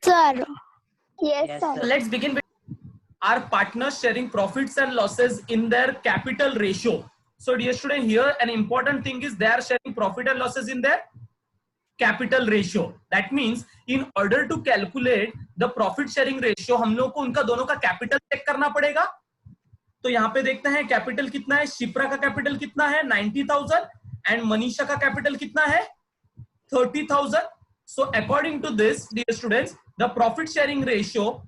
sir. Yes, sir. Let's begin with our partners sharing profits and losses in their capital ratio. So dear student, here an important thing is they are sharing profit and losses in their capital ratio. That means in order to calculate the profit sharing ratio, हम लोग को उनका दोनों का capital check करना पड़ेगा. तो यहाँ पे देखते हैं कैपिटल कितना है. शिप्रा का कैपिटल कितना है? 90,000 एंड मनीषा का कैपिटल कितना है? 30,000. So according to this, dear students, the profit sharing ratio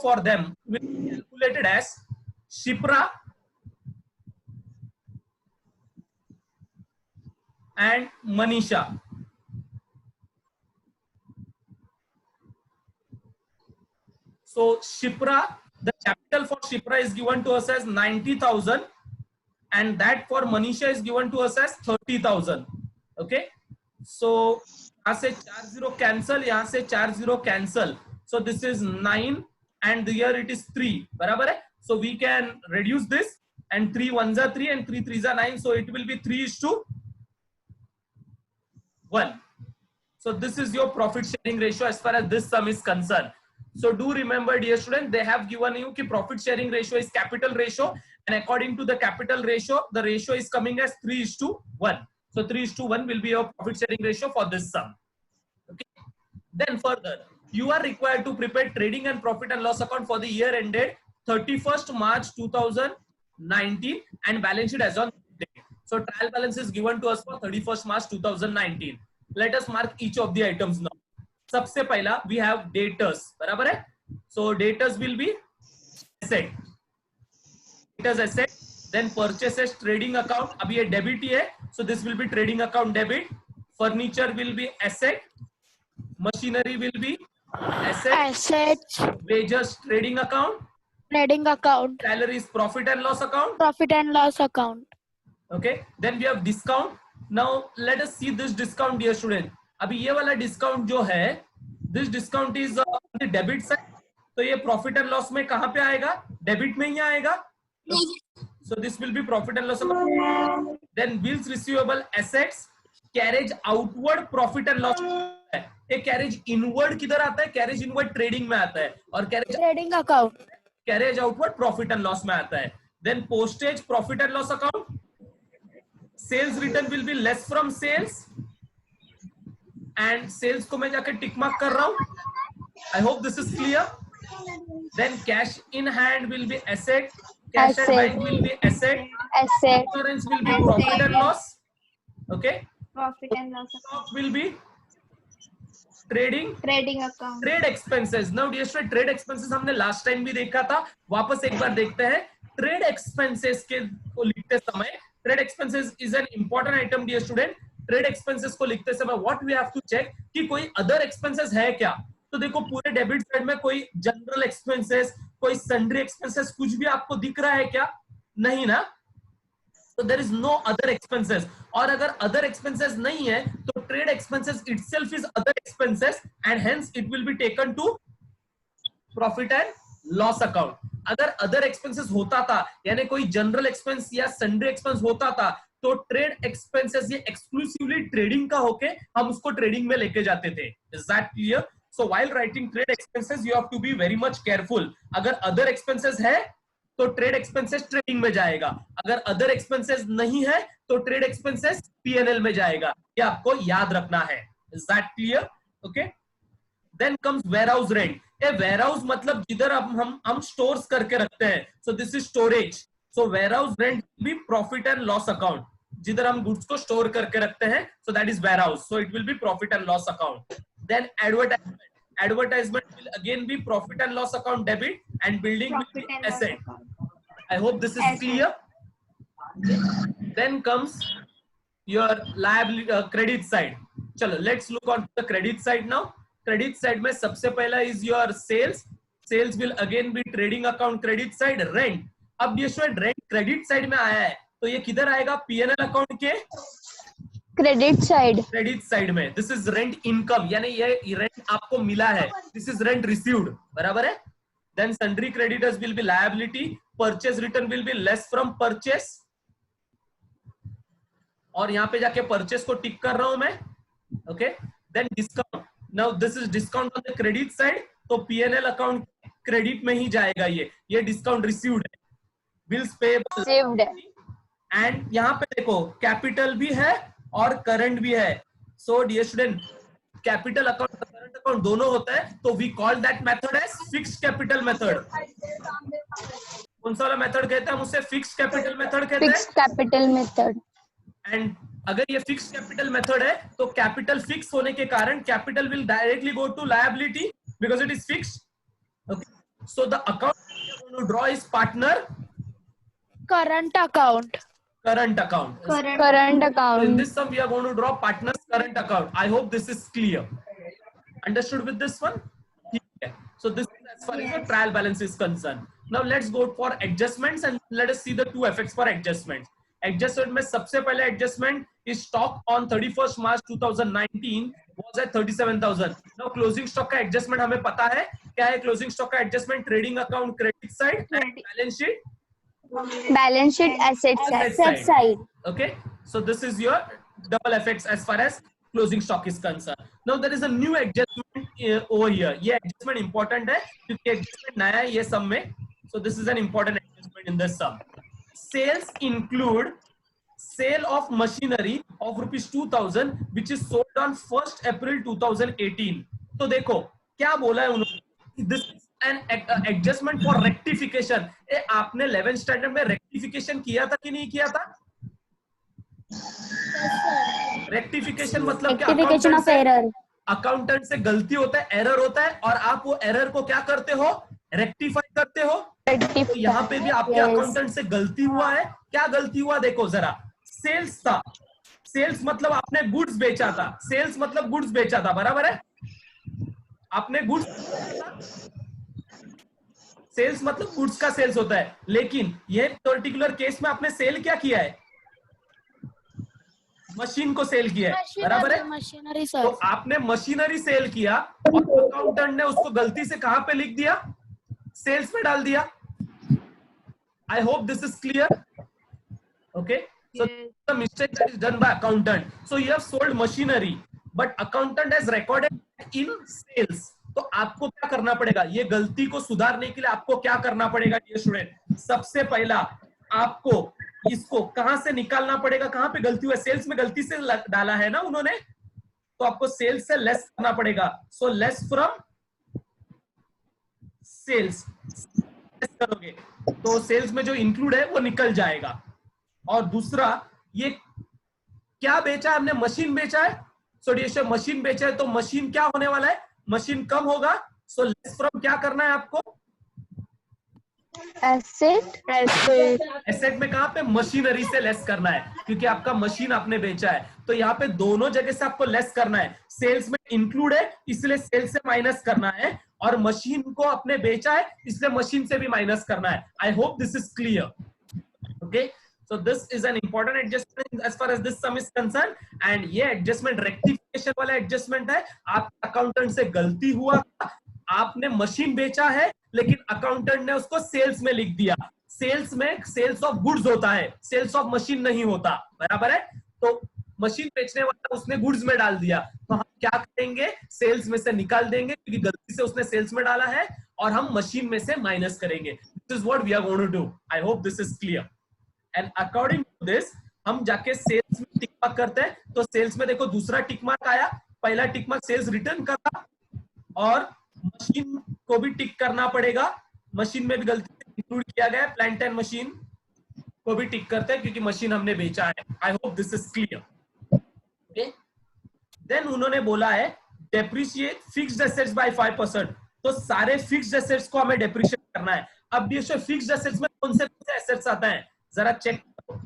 for them will be calculated as Shipra and Manisha. So Shipra, the capital for Shipra is given to us as 90,000 and that for Manisha is given to us as 30,000. Okay. So यहाँ से 4 0 cancel, यहाँ से 4 0 cancel. So this is 9 and here it is 3. बराबर है? So we can reduce this and 3 1s are 3 and 3 3s are 9. So it will be 3:1. So this is your profit sharing ratio as far as this sum is concerned. So do remember, dear student, they have given you कि profit sharing ratio is capital ratio and according to the capital ratio, the ratio is coming as 3:1. So 3:1 will be your profit sharing ratio for this sum. Okay. Then further, you are required to prepare trading and profit and loss account for the year ended 31st March 2019 and balance sheet as on date. So trial balance is given to us for 31st March 2019. Let us mark each of the items now. सबसे पहला we have debtors. बराबर है? So debtors will be asset. Debtors asset. Then purchases trading account. अभी ये debit ही है. So this will be trading account debit. Furniture will be asset. Machinery will be asset. Assets. Wages trading account. Trading account. Salaries profit and loss account. Profit and loss account. Okay. Then we have discount. Now let us see this discount, dear student. अभी ये वाला discount जो है, this discount is on the debit side. तो ये profit and loss में कहाँ पे आएगा? Debit में ही आएगा. So this will be profit and loss account. Then bills receivable assets, carriage outward profit and loss. ये carriage inward किधर आता है? Carriage inward trading में आता है और Trading account. carriage outward profit and loss में आता है. Then postage profit and loss account. Sales return will be less from sales and sales को मैं जाके tick mark कर रहा हूँ. I hope this is clear. Then cash in hand will be asset. Cash at bank will be asset. Asset. Insurance will be profit and loss. Okay. Profit and loss account. Stock will be trading. Trading account. Trade expenses. Now dear student, trade expenses हमने last time भी देखा था. वापस एक बार देखते हैं. Trade expenses के को लिखते समय, trade expenses is an important item, dear student. Trade expenses को लिखते समय what we have to check कि कोई other expenses है क्या. तो देखो पूरे डेबिट साइड में कोई जनरल एक्सपेंसेस, कोई सन्ड्री एक्सपेंसेस कुछ भी आपको दिख रहा है क्या? नहीं ना. तो there is no other expenses. और अगर अदर एक्सपेंसेस नहीं है तो trade expenses itself is other expenses and hence it will be taken to profit and loss account. अगर अदर एक्सपेंसेस होता था यानी कोई जनरल एक्सपेंस या सन्ड्री एक्सपेंस होता था तो ट्रेड एक्सपेंसेस ये एक्सक्लूसिवली ट्रेडिंग का होके हम उसको ट्रेडिंग में लेके जाते थे. Is that clear? So while writing trade expenses, you have to be very much careful. अगर other expenses है तो trade expenses trading में जाएगा. अगर other expenses नहीं है तो trade expenses P&L में जाएगा. ये आपको याद रखना है. Is that clear? Okay. Then comes warehouse rent. ये warehouse मतलब जिधर हम stores करके रखते हैं. So this is storage. So warehouse rent will be profit and loss account. जिधर हम goods को store करके रखते हैं. So that is warehouse. So it will be profit and loss account. Then advertisement. Advertisement will again be profit and loss account debit and building will be asset. I hope this is clear. Then comes your liability credit side. चलो let's look on the credit side now. Credit side में सबसे पहला is your sales. Sales will again be trading account credit side. Rent. अब ये जो rent credit side में आया है तो ये किधर आएगा? P&L account के क्रेडिट साइड. क्रेडिट साइड में. दिस इज रेंट इनकम यानी ये रेंट आपको मिला है. This is rent received. बराबर है. Then sundry creditors will be liability. Purchase return will be less from purchase और यहां पे जाके परचेस को टिक कर रहा हूं मैं. Okay. Then discount. Now this is discount on the credit side, तो पीएनएल अकाउंट क्रेडिट में ही जाएगा। ये डिस्काउंट रिसीव्ड है, बिल्स पेएबल Received. एंड यहाँ पे देखो कैपिटल भी है और करंट भी है। So dear student, capital account current account दोनों होता है, तो we call that method as fixed capital method. कौन सा वाला मेथड कहते हैं हम उसे? फिक्स्ड कैपिटल मेथड कहते हैं। Fixed capital method. एंड अगर ये फिक्स्ड कैपिटल मेथड है तो कैपिटल फिक्स होने के कारण capital will directly go to liability because it is fixed. Okay, so the account to draw is partner Current account. current account. Current So in account. this sum, we are going to draw partner's current account. I hope this is clear. Understood with this one? Okay. So this is as far as the trial balance is concerned. Now let's go for adjustments and let us see the two effects for adjustments. Adjustment में सबसे पहले adjustment is stock on 31st March 2019 was at 37,000. Now closing stock का adjustment हमें पता है क्या है? Closing stock का adjustment trading account credit side and balance sheet. Balance sheet asset side. Okay, so this is your double effects as far as closing stock is concerned. Now there is a new adjustment over here. ये adjustment important है क्योंकि adjustment नया है ये sum में. So this is an important adjustment in this sum. Sales include sale of machinery of rupees 2,000 which is sold on 1st April 2018. तो देखो क्या बोला है उन्होंने? This is an adjustment for rectification. आपने 11th स्टैंडर्ड में rectification किया था कि नहीं किया था? रेक्टिफिकेशन मतलब क्या? Rectification of error. अकाउंटेंट से गलती होता है, एरर होता है, और आप वो एरर को क्या करते हो? रेक्टिफाई करते हो। तो यहाँ पे भी आपके अकाउंटेंट से गलती हुआ है। क्या गलती हुआ देखो जरा। सेल्स था, सेल्स मतलब आपने गुड्स बेचा था, सेल्स मतलब गुड्स बेचा था, बराबर है? आपने गुड्स, सेल्स मतलब गुड्स का सेल्स होता है, लेकिन ये पर्टिकुलर केस में आपने सेल क्या किया है? मशीन को सेल किया है, बराबर है? मशीनरी तो आपने मशीनरी सेल किया और अकाउंटेंट ने उसको गलती से कहां पे लिख दिया? सेल्स में डाल दिया। I hope this is clear. Okay, so the mistake that is done by accountant. So you have sold machinery but accountant has recorded in sales. तो आपको क्या करना पड़ेगा? ये गलती को सुधारने के लिए आपको क्या करना पड़ेगा ये स्टूडेंट? सबसे पहला आपको इसको कहां से निकालना पड़ेगा? कहां पे गलती हुआ? सेल्स में गलती से डाला है ना उन्होंने, तो आपको सेल्स से लेस करना पड़ेगा. सो लेस फ्रॉम सेल्स करोगे तो सेल्स में जो इंक्लूड है वो निकल जाएगा. और दूसरा, ये क्या बेचा है हमने? मशीन बेचा है. सो ये मशीन बेचा है तो मशीन क्या होने वाला है? मशीन कम होगा. सो लेस फ्रॉम क्या करना है आपको? एसेट. एसेट में कहां पे? मशीनरी से लेस करना है, क्योंकि आपका मशीन आपने बेचा है. तो यहाँ पे दोनों जगह से आपको लेस करना है. सेल्स में इंक्लूड है इसलिए सेल्स से माइनस करना है, और मशीन को आपने बेचा है इसलिए मशीन से भी माइनस करना है. I hope this is clear. Okay, so this is an important adjustment as far as this sum is concerned. and ये adjustment rectification वाला adjustment है. आपके अकाउंटेंट से गलती हुआ, आपने मशीन बेचा है लेकिन अकाउंटेंट ने उसको सेल्स में लिख दिया. सेल्स में सेल्स ऑफ गुड्स होता है, सेल्स ऑफ मशीन नहीं होता, बराबर है? तो मशीन बेचने वाला उसने गुड्स में डाल दिया, तो हम क्या करेंगे? सेल्स में से निकाल देंगे, क्योंकि गलती से उसने सेल्स में डाला है, और हम मशीन में से माइनस करेंगे. This is what we are going to do. I hope this is clear. And according to this हम जाके सेल्स में टिक मार्क करते हैं. तो सेल्स में देखो दूसरा टिक मार्क आया, पहला टिक मार्क सेल्स रिटर्न करा, और मशीन को भी टिक करना पड़ेगा. मशीन में भी गलती से इंक्लूड किया गया है, प्लांट एंड मशीन को भी टिक करते हैं क्योंकि मशीन हमने बेचा है. I hope this is clear. Okay, then उन्होंने बोला है डेप्रिशिएट फिक्स्ड एसेट्स बाय 5%. तो सारे फिक्स्ड एसेट्स को हमें डेप्रिशिएट करना है. अब ये फिक्स्ड एसेट्स में कौन से एसेट्स आते हैं जरा चेक करो.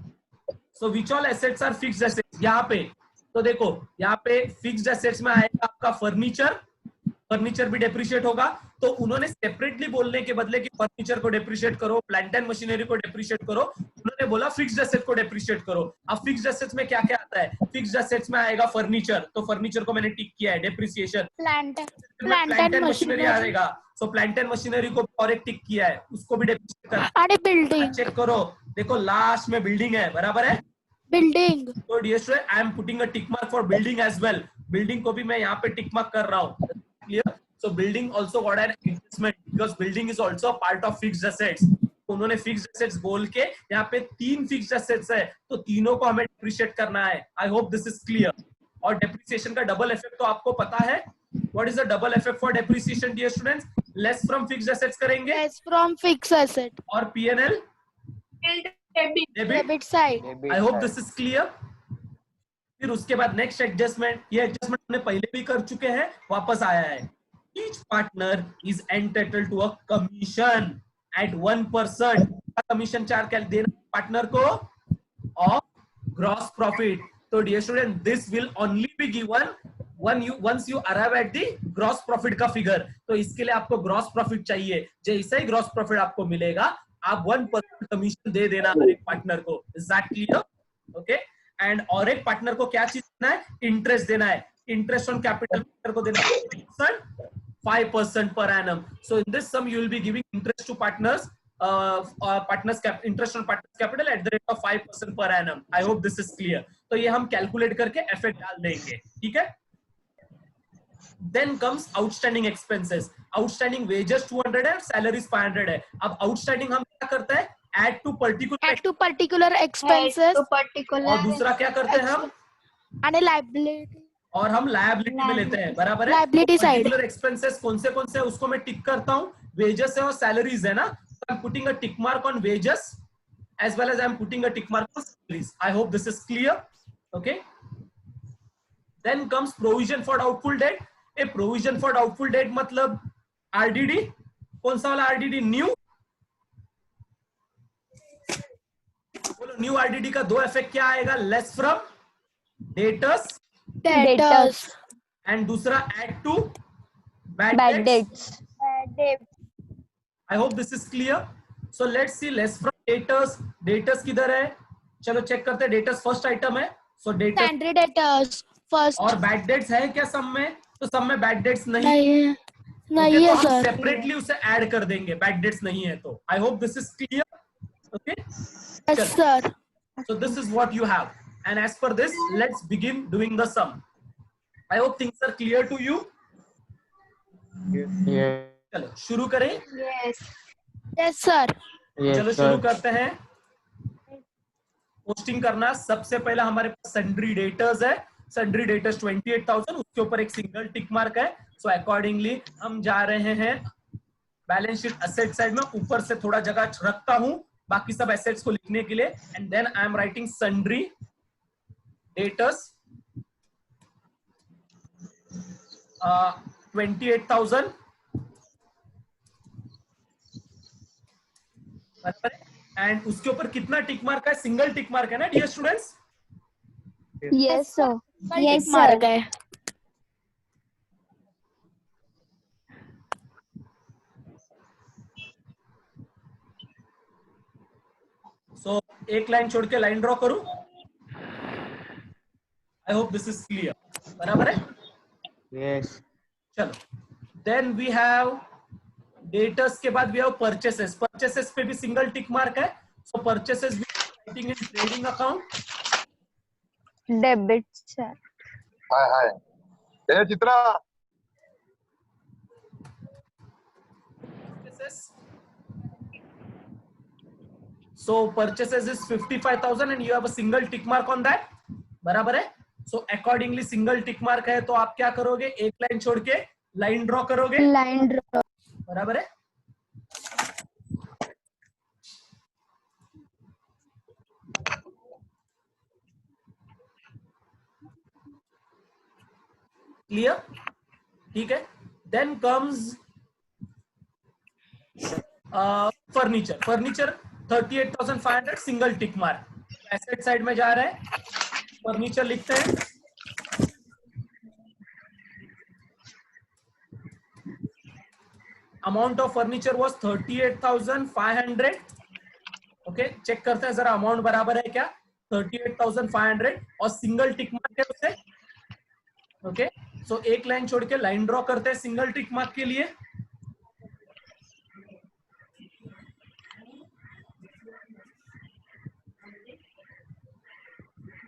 So which all assets are fixed assets? यहाँ पे तो देखो, यहाँ पे फिक्स्ड एसेट्स में आएगा आपका फर्नीचर. फर्नीचर भी डेप्रिशिएट होगा. तो उन्होंने सेपरेटली बोलने के बदले कि फर्नीचर को डेप्रिशिएट करो, प्लांट एंड मशीनरी को डेप्रिशिएट करो, उन्होंने बोला फिक्स्ड एसेट को डेप्रिशिएट करो. अब फिक्स्ड एसेट्स में क्या क्या आता है? फिक्स्ड एसेट्स में आएगा फर्नीचर, तो फर्नीचर को मैंने टिक किया है, डेप्रिसिएशन. प्लांट एंड मशीनरी आएगा, सो प्लांट एंड मशीनरी को और एक टिक किया है, उसको भी डेप्रिशिएट करना. अरे बिल्डिंग चेक करो, देखो लास्ट में बिल्डिंग है, बराबर है? Building. So dear student, I am putting a tick mark for building as well. Building को भी मैं यहाँ पे टिक मार्क कर रहा हूँ. Clear? So building also got an investment because building is also part of fixed assets. उन्होंने fixed assets बोल के यहाँ पे 3 फिक्स्ड एसेट्स है, तो तीनों को हमें डिप्रिशिएट करना है. I hope this is clear. और डेप्रिसिएशन का डबल इफेक्ट तो आपको पता है. What is the double effect for depreciation dear students? Less from fixed assets करेंगे Less from fixed asset. और PNL debit. Debit side. I hope this is clear. फिर उसके बाद नेक्स्ट एडजस्टमेंट, ये एडजस्टमेंट हमने पहले भी कर चुके हैं, वापस आया है. Each partner is entitled to a commission at 1%. Commission charge क्या देना पार्टनर को? Of gross profit. तो dear student this will only be given once you arrive at the gross profit का फिगर. तो इसके लिए आपको ग्रॉस प्रॉफिट चाहिए. जैसे ही ग्रॉस प्रॉफिट आपको मिलेगा आप 1% कमीशन दे देना हर एक पार्टनर को. Is that clear? Okay. And और एक पार्टनर को क्या चीज देना है? इंटरेस्ट देना है. इंटरेस्ट ऑन कैपिटल पार्टनर को देना है 5% per annum. So in this sum you will be giving interest to partners interest on partners capital at the rate of 5% per annum. I hope this is clear. तो ये हम calculate करके effect डाल देंगे. ठीक है. Then comes outstanding expenses. Outstanding wages 200 है, salaries 500 है. अब outstanding हम क्या करते हैं? Add to particular expenses. और दूसरा क्या करते हैं हम? And a liability. और हम लायबिलिटी में लेते हैं. बराबर है. Liability side. पर्टिकुलर एक्सपेंसेस कौन से है उसको मैं टिक करता हूँ. वेजेस है और सैलरीज है ना. I am putting a tick mark on wages as well as I am putting a tick mark on salaries. I hope this is clear. Okay. Then comes provision for doubtful debt. A provision for doubtful debt मतलब RDD. कौन सा वाला RDD? New. बोलो new RDD का दो effect क्या आएगा? Less from debtors and दूसरा add to bad debts. I hope this is clear. So let's see less from debtors. Debtors किधर है? चलो चेक करते हैं. Debtors फर्स्ट आइटम है. So debtors. Sundry debtors first. और bad debts है क्या सम में? तो सम में bad debts नहीं नहीं तो है हम सर. सेपरेटली उसे ऐड कर देंगे. bad debts नहीं है तो. I hope this is clear. Okay. Yes sir. So this is what you have. And as per this, let's begin doing the sum. I hope things are clear to you. Yeah. चलो शुरू करें. Yes sir. चलो शुरू करते हैं. Posting करना. सबसे पहला हमारे पास सन्ड्री डेटर्स है. Sundry debtors 28,000. उसके ऊपर एक सिंगल टिक मार्क है. सो अकॉर्डिंगली हम जा रहे हैं बैलेंस शीट एसेट साइड में. ऊपर से थोड़ा जगह रखता हूं बाकी सब एसेट्स को लिखने के लिए. And then I am writing sundry debtors 28,000. And उसके ऊपर कितना टिक मार्क है? सिंगल टिक मार्क है ना dear students? Yes, sir. Yes, mark sir. है. सो एक लाइन छोड़ के लाइन ड्रॉ करूं. आई होप दिस इज क्लियर. बराबर है. Yes. चलो देन वी हैव डेटर्स के बाद वी हैव परचेसेस. परचेसेस पे भी सिंगल टिक मार्क है. सो परचेसेस भी writing in trading account. Debit, sir. Hi A Chitra So purchases is 55,000 and you have a single tick mark on that. बराबर है. So accordingly single tick mark है तो आप क्या करोगे? एक लाइन छोड़ के लाइन ड्रॉ करोगे. Line draw. बराबर है. क्लियर? ठीक है. Then comes furniture. Furniture 38,500 single tick mark. Asset side में जा रहा है. फर्नीचर लिखते हैं. Amount of furniture was 38,500. Okay check करते हैं जरा अमाउंट बराबर है क्या? 38,500 और सिंगल टिक मार्क है उसे. ओके सो एक लाइन छोड़ के लाइन ड्रॉ करते हैं सिंगल टिक मार्क के लिए.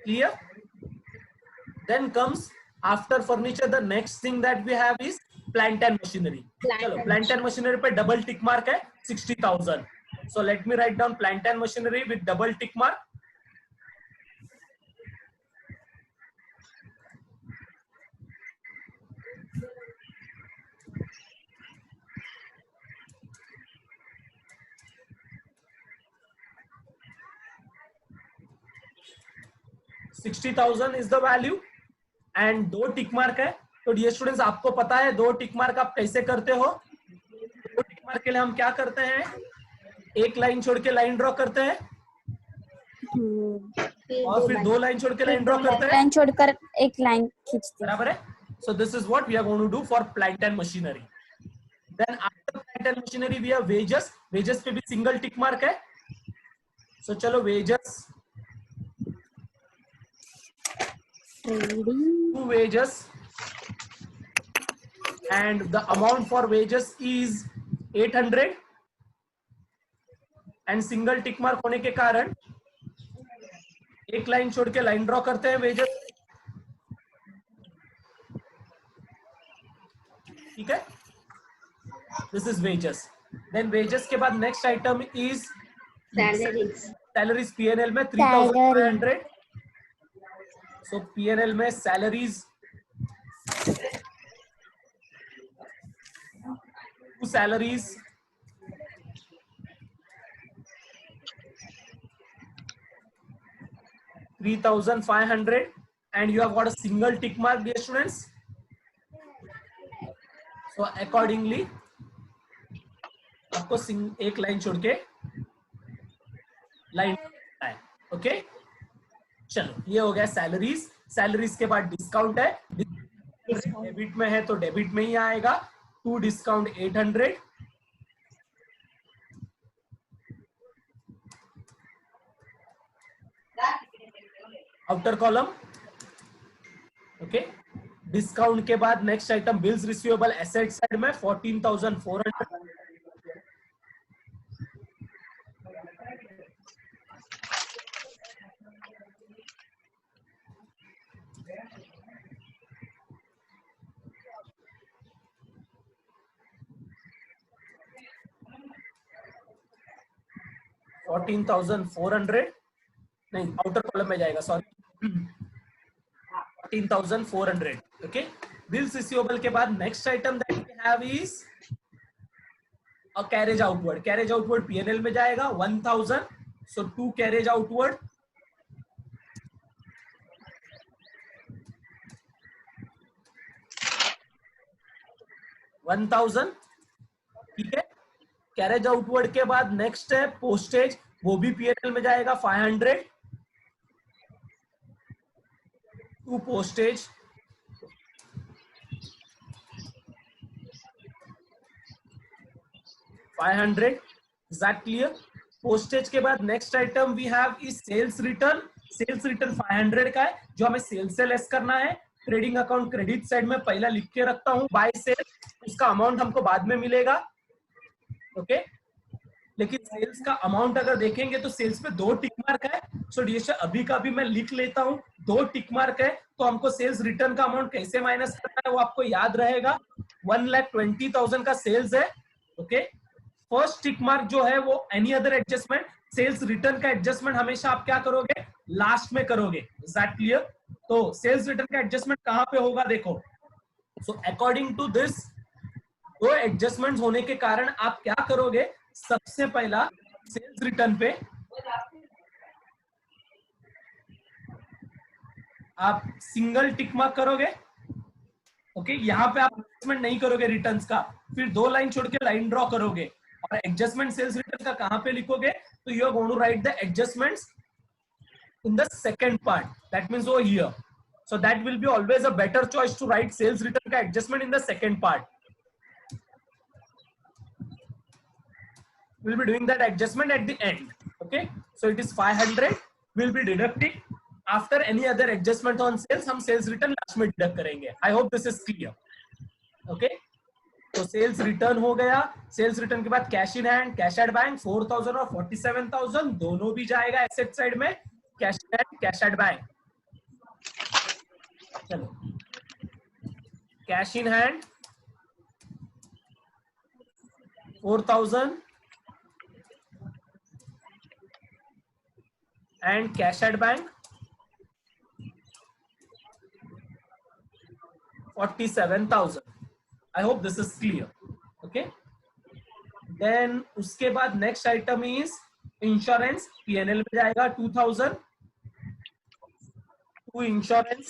Clear? Then comes after furniture the next thing that we have is plant and machinery. चलो प्लांट एंड मशीनरी पे डबल टिक मार्क है 60,000. So let me write down plant and machinery with double tick mark. $60,000 is the value and 2 tick mark है. तो dear students आपको पता है 2 tick mark आप कैसे करते हो. 2 टिक मार्क के लिए हम क्या करते हैं, एक लाइन छोड़ के लाइन ड्रॉ करते हैं और फिर 2 लाइन छोड़ के लाइन ड्रॉ करते हैं. लाइन छोड़कर एक लाइन खींचते हैं. बराबर है. So this is what we are going to do for plant and machinery. Then after plant and machinery we have wages. Wages पे भी सिंगल टिक मार्क है. सो चलो wages, 2 wages and the amount for wages is 800 and single tick mark होने के कारण एक line छोड़ के लाइन ड्रॉ करते हैं wages. ठीक है, this is wages. Then wages के बाद next item is salaries. P&L में 3,500. So P&L में salaries 2 salaries, $3,500 and you have got a single tick mark dear students. So accordingly आपको एक लाइन छोड़ के लाइन है. ओके चलो ये हो गया सैलरीज. सैलरीज के बाद डिस्काउंट है. डेबिट में है तो डेबिट में ही आएगा. 2 discount 800. Outer column. Okay discount के बाद next item bills receivable asset side में 14,400. $14,400 नहीं आउटर कॉलम में जाएगा सॉरी 14,400. ओके बिल्स रिसीवेबल के बाद next item that we have is a carriage outward. Carriage outward P&L में जाएगा 1,000. सो 2 कैरेज आउटवर्ड. ठीक है. कैरेज आउटवर्ड के बाद नेक्स्ट है पोस्टेज. वो भी P&L में जाएगा 500. 2 postage. Is that clear? Postage के बाद next item we have is sales return. Sales return 500 का है जो हमें सेल्स से लेस करना है. ट्रेडिंग अकाउंट क्रेडिट साइड में पहला लिख के रखता हूं बाय सेल. उसका अमाउंट हमको बाद में मिलेगा. ओके लेकिन सेल्स का अमाउंट अगर देखेंगे तो सेल्स पे 2 टिक मार्क है. सो डियर अभी का भी मैं लिख लेता हूं 2 टिक मार्क है. तो हमको सेल्स रिटर्न का अमाउंट कैसे माइनस करना है वो आपको याद रहेगा. 1,20,000 का सेल्स है. ओके फर्स्ट टिक मार्क जो है वो any other adjustment. Sales return का एडजस्टमेंट हमेशा आप क्या करोगे लास्ट में करोगे. Is that clear? तो सेल्स रिटर्न का एडजस्टमेंट कहां पे होगा देखो. So according to this 2 adjustments होने के कारण आप क्या करोगे. सबसे पहला सेल्स रिटर्न पे आप सिंगल टिक मार्क करोगे. ओके यहां पे आप एडजस्टमेंट नहीं करोगे रिटर्न्स का. फिर 2 लाइन छोड़ के लाइन ड्रॉ करोगे और एडजस्टमेंट सेल्स रिटर्न का कहां पे लिखोगे. तो you are going to write the adjustments in the second part. That means over here. So that will be always a better choice to write sales return ka adjustment in the second part. We'll be doing that adjustment at the end. Okay. So it is 500. We'll be deducting after any other adjustment on sales. हम sales return last में deduct करेंगे. I hope this is clear. Okay. तो sales return हो गया. Sales return के बाद cash in hand cash at bank 4,000 और 47,000 दोनों भी जाएगा एसेट साइड में. Cash at bank. चलो cash in hand 4,000 and cash at bank 47,000. I hope this is clear. Okay. Then उसके बाद next item is insurance. P&L में जाएगा 2,000 to insurance.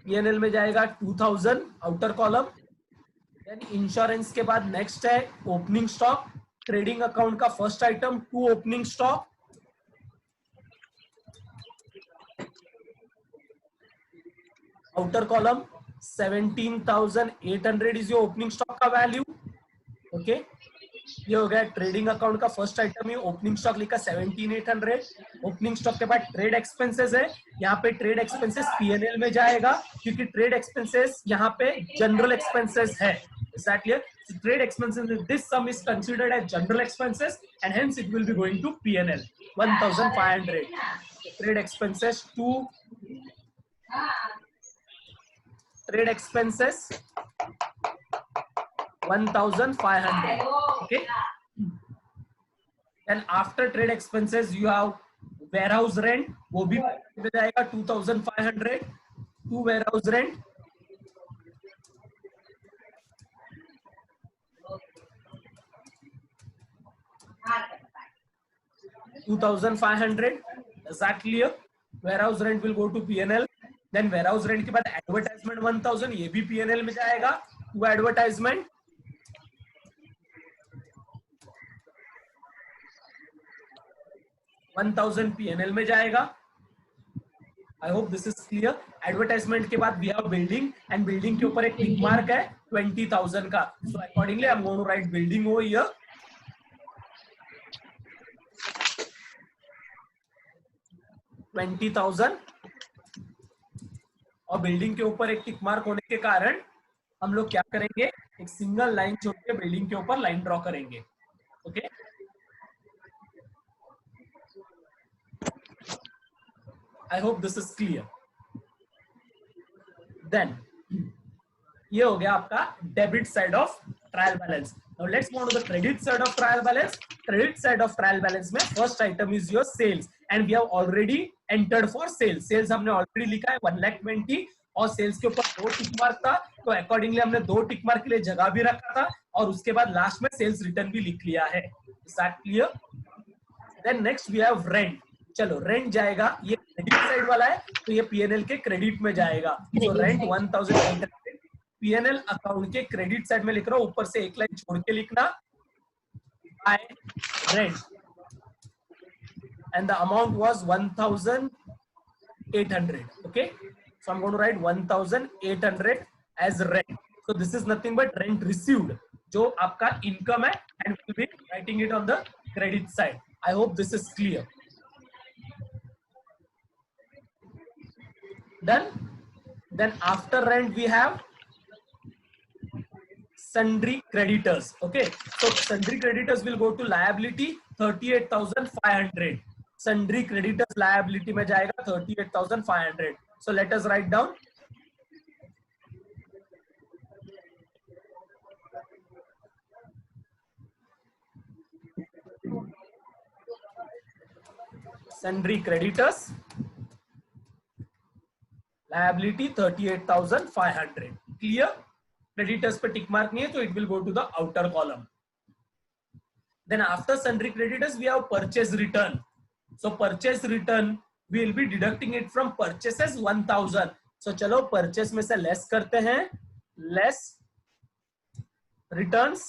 P&L में जाएगा 2,000 outer column. Then insurance के बाद next है opening stock. Trading account का first item to opening stock. Outer column 17,800 is your opening stock का value. Okay. ये हो गया ट्रेडिंग अकाउंट का फर्स्ट आइटम है ओपनिंग स्टॉक लिखा 17,800. ओपनिंग स्टॉक के बाद ट्रेड एक्सपेंसेस है. यहाँ पे ट्रेड एक्सपेंसेस P&L में जाएगा क्योंकि ट्रेड एक्सपेंसेस यहाँ पे जनरल एक्सपेंसेस है. Is that clear? So trade expenses, this sum is considered as general expenses and hence it will be going to P&L 1,500. Trade expenses to trade expenses 1,500. Okay. Then after trade expenses you have warehouse rent. वो भी में जाएगा 2,500 to warehouse rent. 2,500. Is that clear? Warehouse rent will go to P&L. Then warehouse rent के बाद advertisement 1,000 ये भी P&L में जाएगा to advertisement. $1,000 P&L में जाएगा. I hope this is clear. Advertisement के बाद we have building and building के ऊपर एक tick mark है 20,000 का. So accordingly I'm going to write building over here. 20,000 और बिल्डिंग के ऊपर एक टिक मार्क होने के कारण हम लोग क्या करेंगे, एक सिंगल लाइन छोड़ के बिल्डिंग के ऊपर लाइन ड्रॉ करेंगे. Okay. I hope this is clear. Then ये हो गया आपका debit side of trial balance. Now let's move to the credit side of trial balance. Credit side of trial balance में first item is your sales and we have already entered for sales. Sales हमने already लिखा है 1,20,000 और sales के ऊपर 2 tick mark था तो accordingly हमने 2 टिक मार्क के लिए जगह भी रखा था और उसके बाद लास्ट में sales return भी लिख लिया है. Is that clear? Then next we have rent. चलो रेंट जाएगा, ये क्रेडिट साइड वाला है तो ये P&L के क्रेडिट में जाएगा. तो रेंट 1,800 P&L अकाउंट के क्रेडिट साइड में लिख रहा हूं, ऊपर से एक लाइन छोड़ के लिखना by rent and the amount was 1,800. Okay, so I'm going to write 1,800 as rent. So this is nothing but rent received जो आपका इनकम है and we'll be writing it on the credit side. I hope this is clear. Done. Then after rent we have sundry creditors. Okay, so sundry creditors will go to liability 38,500. Sundry creditors liability में जाएगा 38,500. So let us write down. Sundry creditors liability 38,500. Clear? Creditors पे tick mark नहीं है तो it will go to the outer column. Then after sundry creditors we have purchase return. So purchase return we will be deducting it from purchases 1,000. So चलो purchase में से less करते हैं, less returns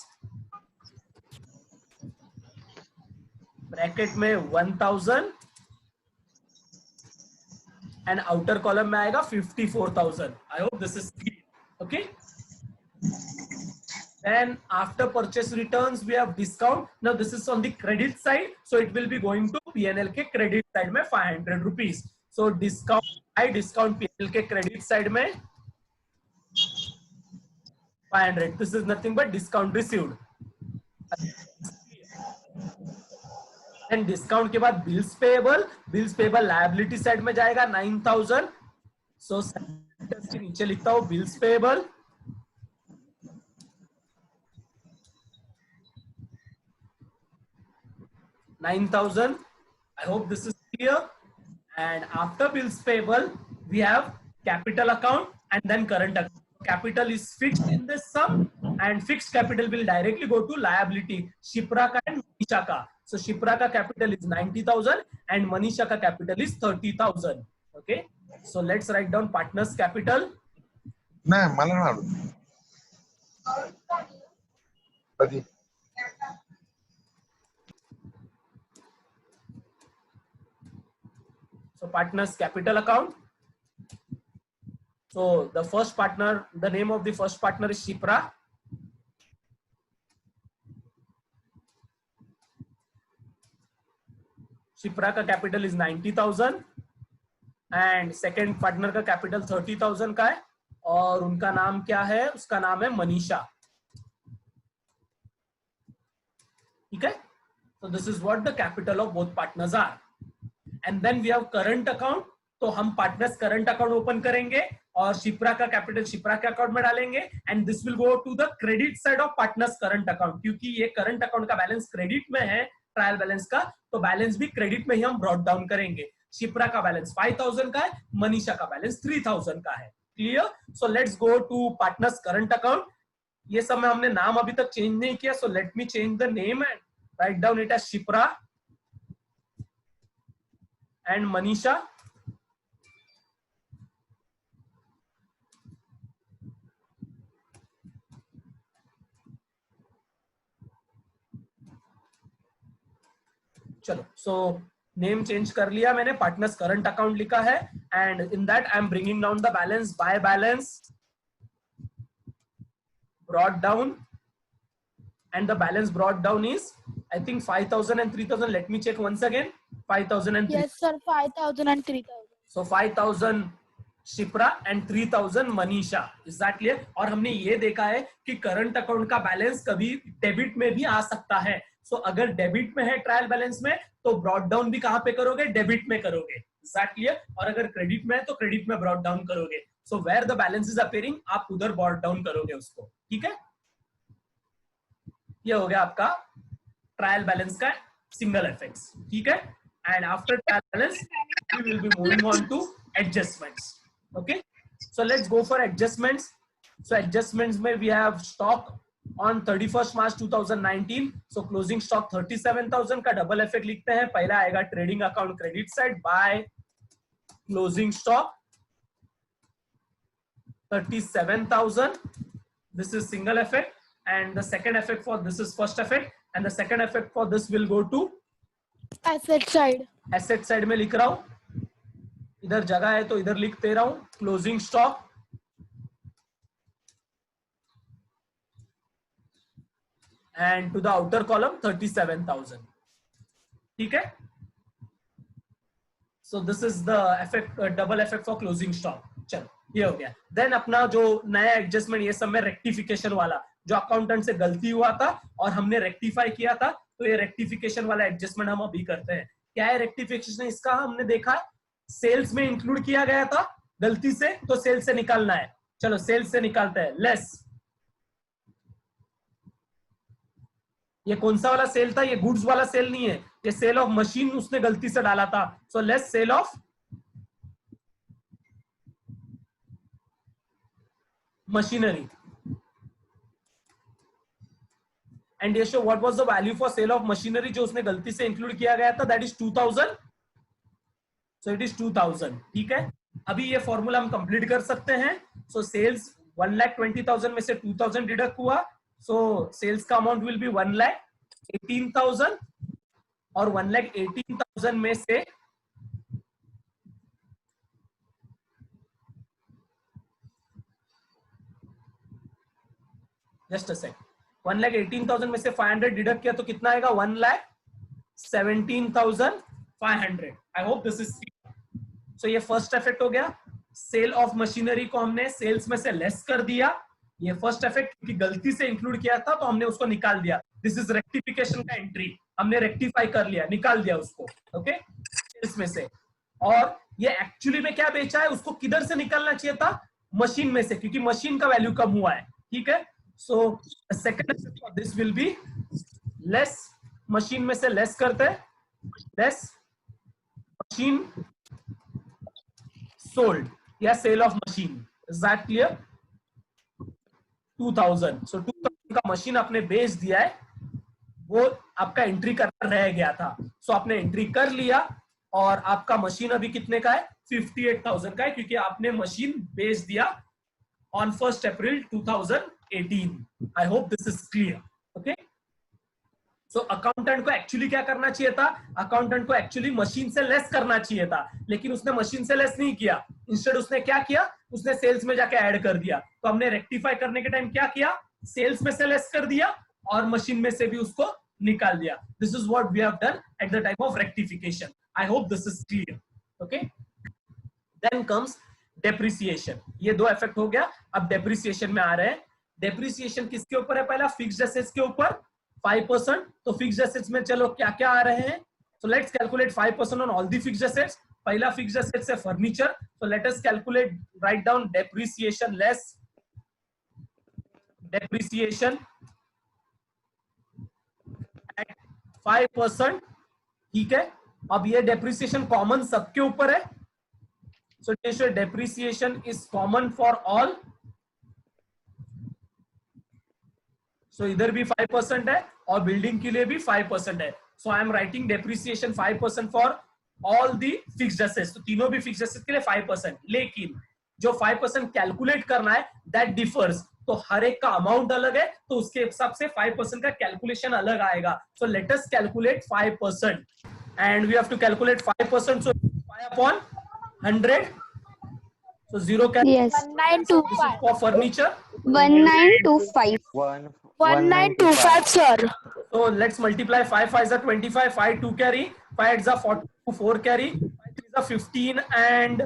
bracket में 1,000 and outer column में आएगा 54,000. I hope this is clear. Okay. Then after purchase returns we have discount. Now this is on the credit side, so it will be going to P&L के credit side में 500 rupees. So discount, I discount P&L के credit side में 500. This is nothing but discount received. And discount के बाद bills payable liability side में जाएगा 9000. सो के नीचे लिखता हूं bills payable, $9,000. I hope this is clear. And after bills payable, we have capital account and then current account. Capital is fixed in this sum, and fixed capital will directly go to liability. Shipra ka and Manisha ka. So Shipra ka capital is 90,000 and Manisha ka capital is 30,000. Okay. So let's write down partners capital. नाही मला नाही आवडत. कधी So partners capital account. So the first partner, the name of the first partner is Shipra. Shipra का capital is 90,000 and second partner का capital 30,000 का है और उनका नाम क्या है? उसका नाम है मनीषा. ठीक है? So this is what the capital of both partners are. And then we have current account. तो हम पार्टनर्स करंट अकाउंट ओपन करेंगे और शिप्रा का कैपिटल शिप्रा के अकाउंट में डालेंगे and this will go to the credit side of partners current account. क्योंकि ये करंट अकाउंट का बैलेंस क्रेडिट में है ट्रायल बैलेंस का, तो बैलेंस भी क्रेडिट में ही हम ब्रॉट डाउन करेंगे. शिप्रा का बैलेंस 5,000 का है, मनीषा का बैलेंस 3,000 का है. Clear? So let's go to partners current account. ये सब में हमने नाम अभी तक चेंज नहीं किया, so let me change the name and write down it as Shipra and Manisha. चलो, सो नेम चेंज कर लिया मैंने, पार्टनर्स करंट अकाउंट लिखा है and in that I am bringing down the balance by balance brought down and the balance brought down is I think 5,000 and 3,000. Let me check once again. 5,000 and 3,000. Yes, sir. 5,000 and 3,000. So 5,000 Shipra and 3,000 Manisha. Is that clear? और हमने ये देखा है कि current account का balance कभी debit में भी आ सकता है. सो अगर डेबिट में है ट्रायल बैलेंस में तो ब्रॉट डाउन भी कहां पे करोगे? डेबिट में करोगे. Is that clear? और अगर क्रेडिट में है तो क्रेडिट में ब्रॉट डाउन करोगे. So where the balance is appearing आप उधर ब्रॉट डाउन करोगे उसको. ठीक है? ये हो गया आपका ट्रायल बैलेंस का सिंगल इफेक्ट्स. ठीक है? And after trial balance we will be moving on to adjustments. Okay, so let's go for adjustments. So adjustments में we have stock on 31st March 2019. So closing stock 37,000 का double effect लिखते हैं. पहला आएगा trading account credit side by closing stock 37,000. This is single effect and the second effect for this is first effect and the second effect for this will go to Asset side. asset side में लिख रहा हूं. इधर जगह है तो इधर लिख दे रहा हूं closing stock and to the outer column 37,000. ठीक है? So this is the effect double effect for closing stock. चलो ये हो गया. देन अपना जो नया एडजस्टमेंट ये सब में रेक्टिफिकेशन वाला जो अकाउंटेंट से गलती हुआ था और हमने रेक्टिफाई किया था, तो ये रेक्टिफिकेशन वाला एडजस्टमेंट हम अभी करते हैं. क्या है रेक्टिफिकेशन? इसका हमने देखा सेल्स में इंक्लूड किया गया था गलती से, तो सेल्स से निकालना है. चलो सेल्स से निकालते हैं. लेस, ये कौन सा वाला सेल था? ये गुड्स वाला सेल नहीं है, ये सेल ऑफ मशीन उसने गलती से डाला था. So less sale of machinery and ये show what was the value for sale of machinery जो उसने गलती से इंक्लूड किया गया था. That is 2,000. So it is 2,000. ठीक है? अभी ये फॉर्मूला हम कंप्लीट कर सकते हैं. सो सेल्स 1,20,000 में से 2,000 डिडक्ट हुआ. सो सेल्स का अमाउंट विल बी 1,18,000 और 1,18,000 में से जस्ट अ सेकंड 1,18,000 में से 500 डिडक्ट किया तो कितना आएगा? 1,17,500. I hope this is. So ये फर्स्ट इफेक्ट हो गया. सेल ऑफ मशीनरी को हमने सेल्स में से लेस कर दिया ये फर्स्ट इफेक्ट क्योंकि गलती से इंक्लूड किया था तो हमने उसको निकाल दिया. दिस इज रेक्टिफिकेशन का एंट्री, हमने रेक्टिफाई कर लिया, निकाल दिया उसको. ओके, सेल्स में से. और ये एक्चुअली में क्या बेचा है उसको किधर से निकालना चाहिए था? मशीन में से, क्योंकि मशीन का वैल्यू कम हुआ है. ठीक है, so second effect of this will be less. Machine में से लेस करते हैं, लेस मशीन सोल्ड या sale of machine. Is that clear? 2000. So 2000 का मशीन आपने बेच दिया है, वो आपका एंट्री करना रह गया था. सो आपने एंट्री कर लिया और आपका मशीन अभी कितने का है? 58,000 का है, क्योंकि आपने मशीन बेच दिया on 1 April 2018. I hope this is clear. Okay, so accountant को एक्चुअली क्या करना चाहिए था? अकाउंटेंट को एक्चुअली मशीन से लेस करना चाहिए था, लेकिन उसने मशीन से लेस नहीं किया. इंस्टेड उसने क्या किया? उसने सेल्स में जाके ऐड कर दिया. तो हमने रेक्टिफाई करने के टाइम क्या किया? सेल्स में से लेस कर दिया और मशीन में से भी उसको निकाल दिया. This is what we have done at the time of rectification. I hope this is clear. Okay, then comes depreciation. ये दो इफेक्ट हो गया. अब डेप्रिसिएशन में आ रहे हैं. डेप्रिसिएशन किसके ऊपर है? पहला फिक्स्ड एसेट्स के ऊपर 5%. तो फिक्स्ड एसेट्स में चलो क्या क्या आ रहे हैं? So let's calculate 5% on all the fixed assets. पहला फिक्स्ड एसेट्स है फर्नीचर. सो let us calculate, write down depreciation less depreciation eight 5%. ठीक है, अब ये डेप्रिसिएशन कॉमन सबके ऊपर है. So depreciation is common for all. So इधर भी 5% है और बिल्डिंग के लिए भी 5% है. So I am writing depreciation 5% for all the fixed assets. तो तीनों भी फिक्स्ड एसेट्स के लिए 5%. लेकिन जो 5% कैलकुलेट करना है दैट डिफर्स. तो हर एक का अमाउंट अलग है, तो उसके हिसाब से 5% का कैलकुलेशन अलग आएगा. So let us calculate 5% and we have to calculate 5%. So 5 upon 100. So 0 can Yes. 1925. for furniture. 1925. 1925, sir. So let's multiply 5 5 is 25, 5 2 carry, 5 is 42, 4 carry, 5 3 is 15 and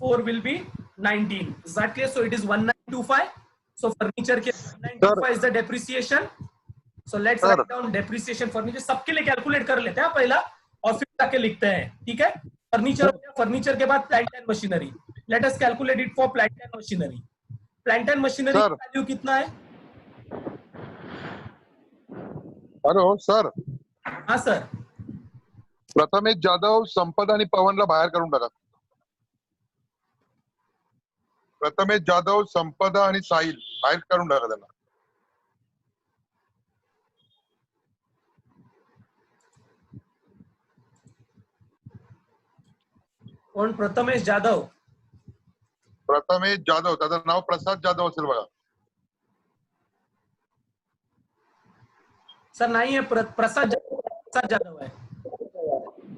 4 will be 19. Is that clear? So it is 1925. So furniture के 1925 is the depreciation. So let's write down depreciation furniture. सबके लिए calculate कर लेते हैं पहला और फिर जाके लिखते हैं. ठीक है, फर्नीचर हो गया. फर्नीचर के बाद plant and machinery. Late us calculate it for plant and machinery. Plant and machinery का वैल्यू कितना है? हॅलो सर, हाँ सर. प्रथमेश जाधव, संपदा आणि पवनला बाहेर करून टाका. प्रथमेश जाधव, संपदा आणि साहिल बाहेर करून टाका त्यांना. कोण? प्रथमेश जाधव. प्रथमेश जाधव, त्याचं नाव प्रसाद जाधव असेल बघा. सर नाही आहे, प्रसाद जाधव आहे.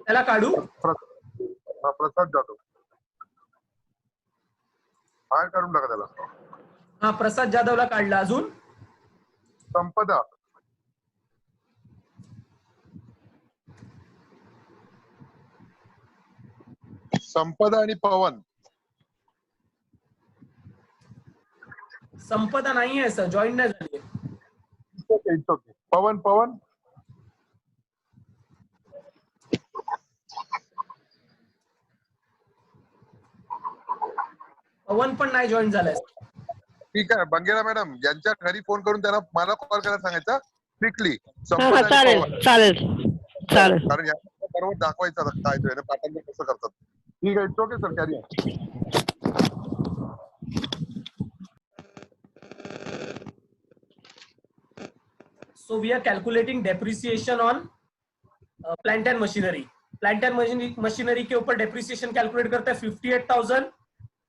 त्याला काढू? प्रसाद जाधव बाहेर काढून टाका त्याला. हा, प्रसाद जाधवला काढलं. अजून संपदा, संपदा आणि पवन. संपदा नाही आहे सर, जॉईन नाही झाली. पवन पवन पवन पण नाही जॉईन झालाय. ठीक आहे. बंगेरा मॅडम यांच्या घरी फोन करून त्यांना मला कॉल करायला सांगायचा स्ट्रिक्टली. चालेल चालेल चालेल. कारण बरोबर दाखवायचं काय तो पाठांतर कसं करतात. ठीक आहे, it's okay sir, carry. So we are calculating depreciation on plant and machinery. Plant and machinery के ऊपर depreciation calculate करते हैं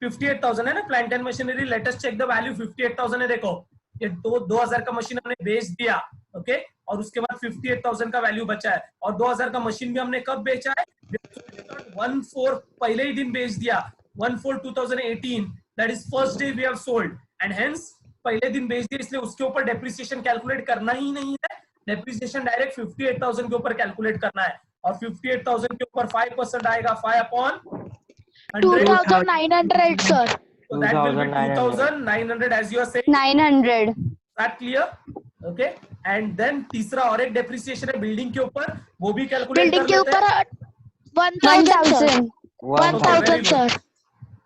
58,000 है ना. plant and machinery, let us check the value. 58,000 है. देखो ये 2000 का मशीन हमने बेच दिया. ओके, और उसके बाद 58,000 का वैल्यू बचा है. और 2000 का मशीन भी हमने कब बेचा है? 1/4 पहले ही दिन बेच दिया. 1/4/2018, that is first day we have sold and hence पहले दिन बेच दिया, इसलिए उसके ऊपर डेप्रिसिएशन कैलकुलेट करना ही नहीं है. डेप्रिसिएशन डायरेक्ट 58,000 के ऊपर कैलकुलेट करना है और 58,000 के ऊपर 5% आएगा. 5 upon 100. 2,900, sir. So that will be 2,900 as you are saying. 900. That clear? Okay. And then तीसरा और एक depreciation है बिल्डिंग के ऊपर, वो भी कैलकुलेट बिल्डिंग कर के लेते हैं. ऊपर 1000 1000. 1000 सर.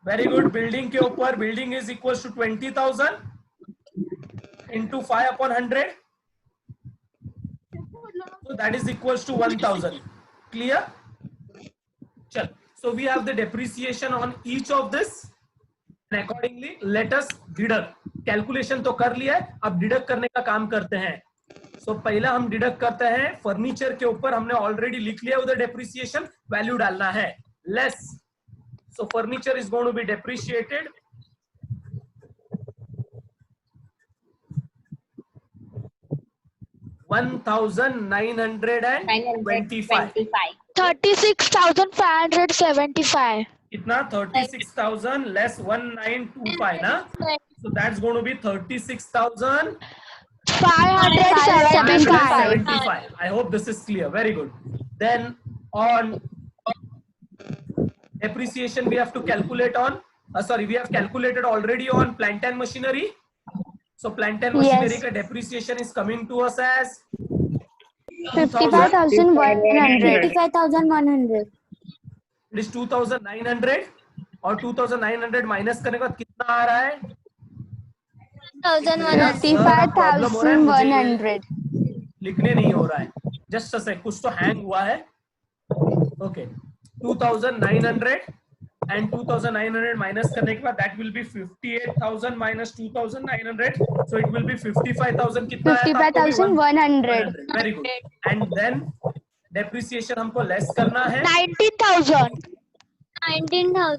Very good. बिल्डिंग के ऊपर, building is equals to 20,000 into 5 upon 100. So that is equals to 1,000. Clear? Chal. So we have the depreciation on each of this. And accordingly, let us deduct. Calculation तो कर लिया है, अब deduct करने का काम करते हैं. So पहला हम डिडक्ट करते हैं फर्नीचर के ऊपर. हमने ऑलरेडी लिख लिया उधर डेप्रिसिएशन, वैल्यू डालना है less. So furniture is going to be depreciated. $1,925. 36,575. कितना? 36,000 less 1,925 ना. So that's going to be 36,575. 575. I hope this is clear. Very good. Then on depreciation we have to calculate on. We have calculated already on plant and machinery. So plant and machinery ka depreciation is coming to us as 55,100. 55,100. It is 2,900 और 2,900 minus करने के बाद कितना आ रहा है? 55,100. लिखने नहीं हो रहा है. जस्ट से कुछ तो हैंग हुआ है. ओके 2,900 and 2,900 माइनस करने के बाद that will be 58,000 minus 2,900. So it will be 55,000. कितना आया था? 55,100. Very good. And then depreciation हमको लेस करना है. 19,000.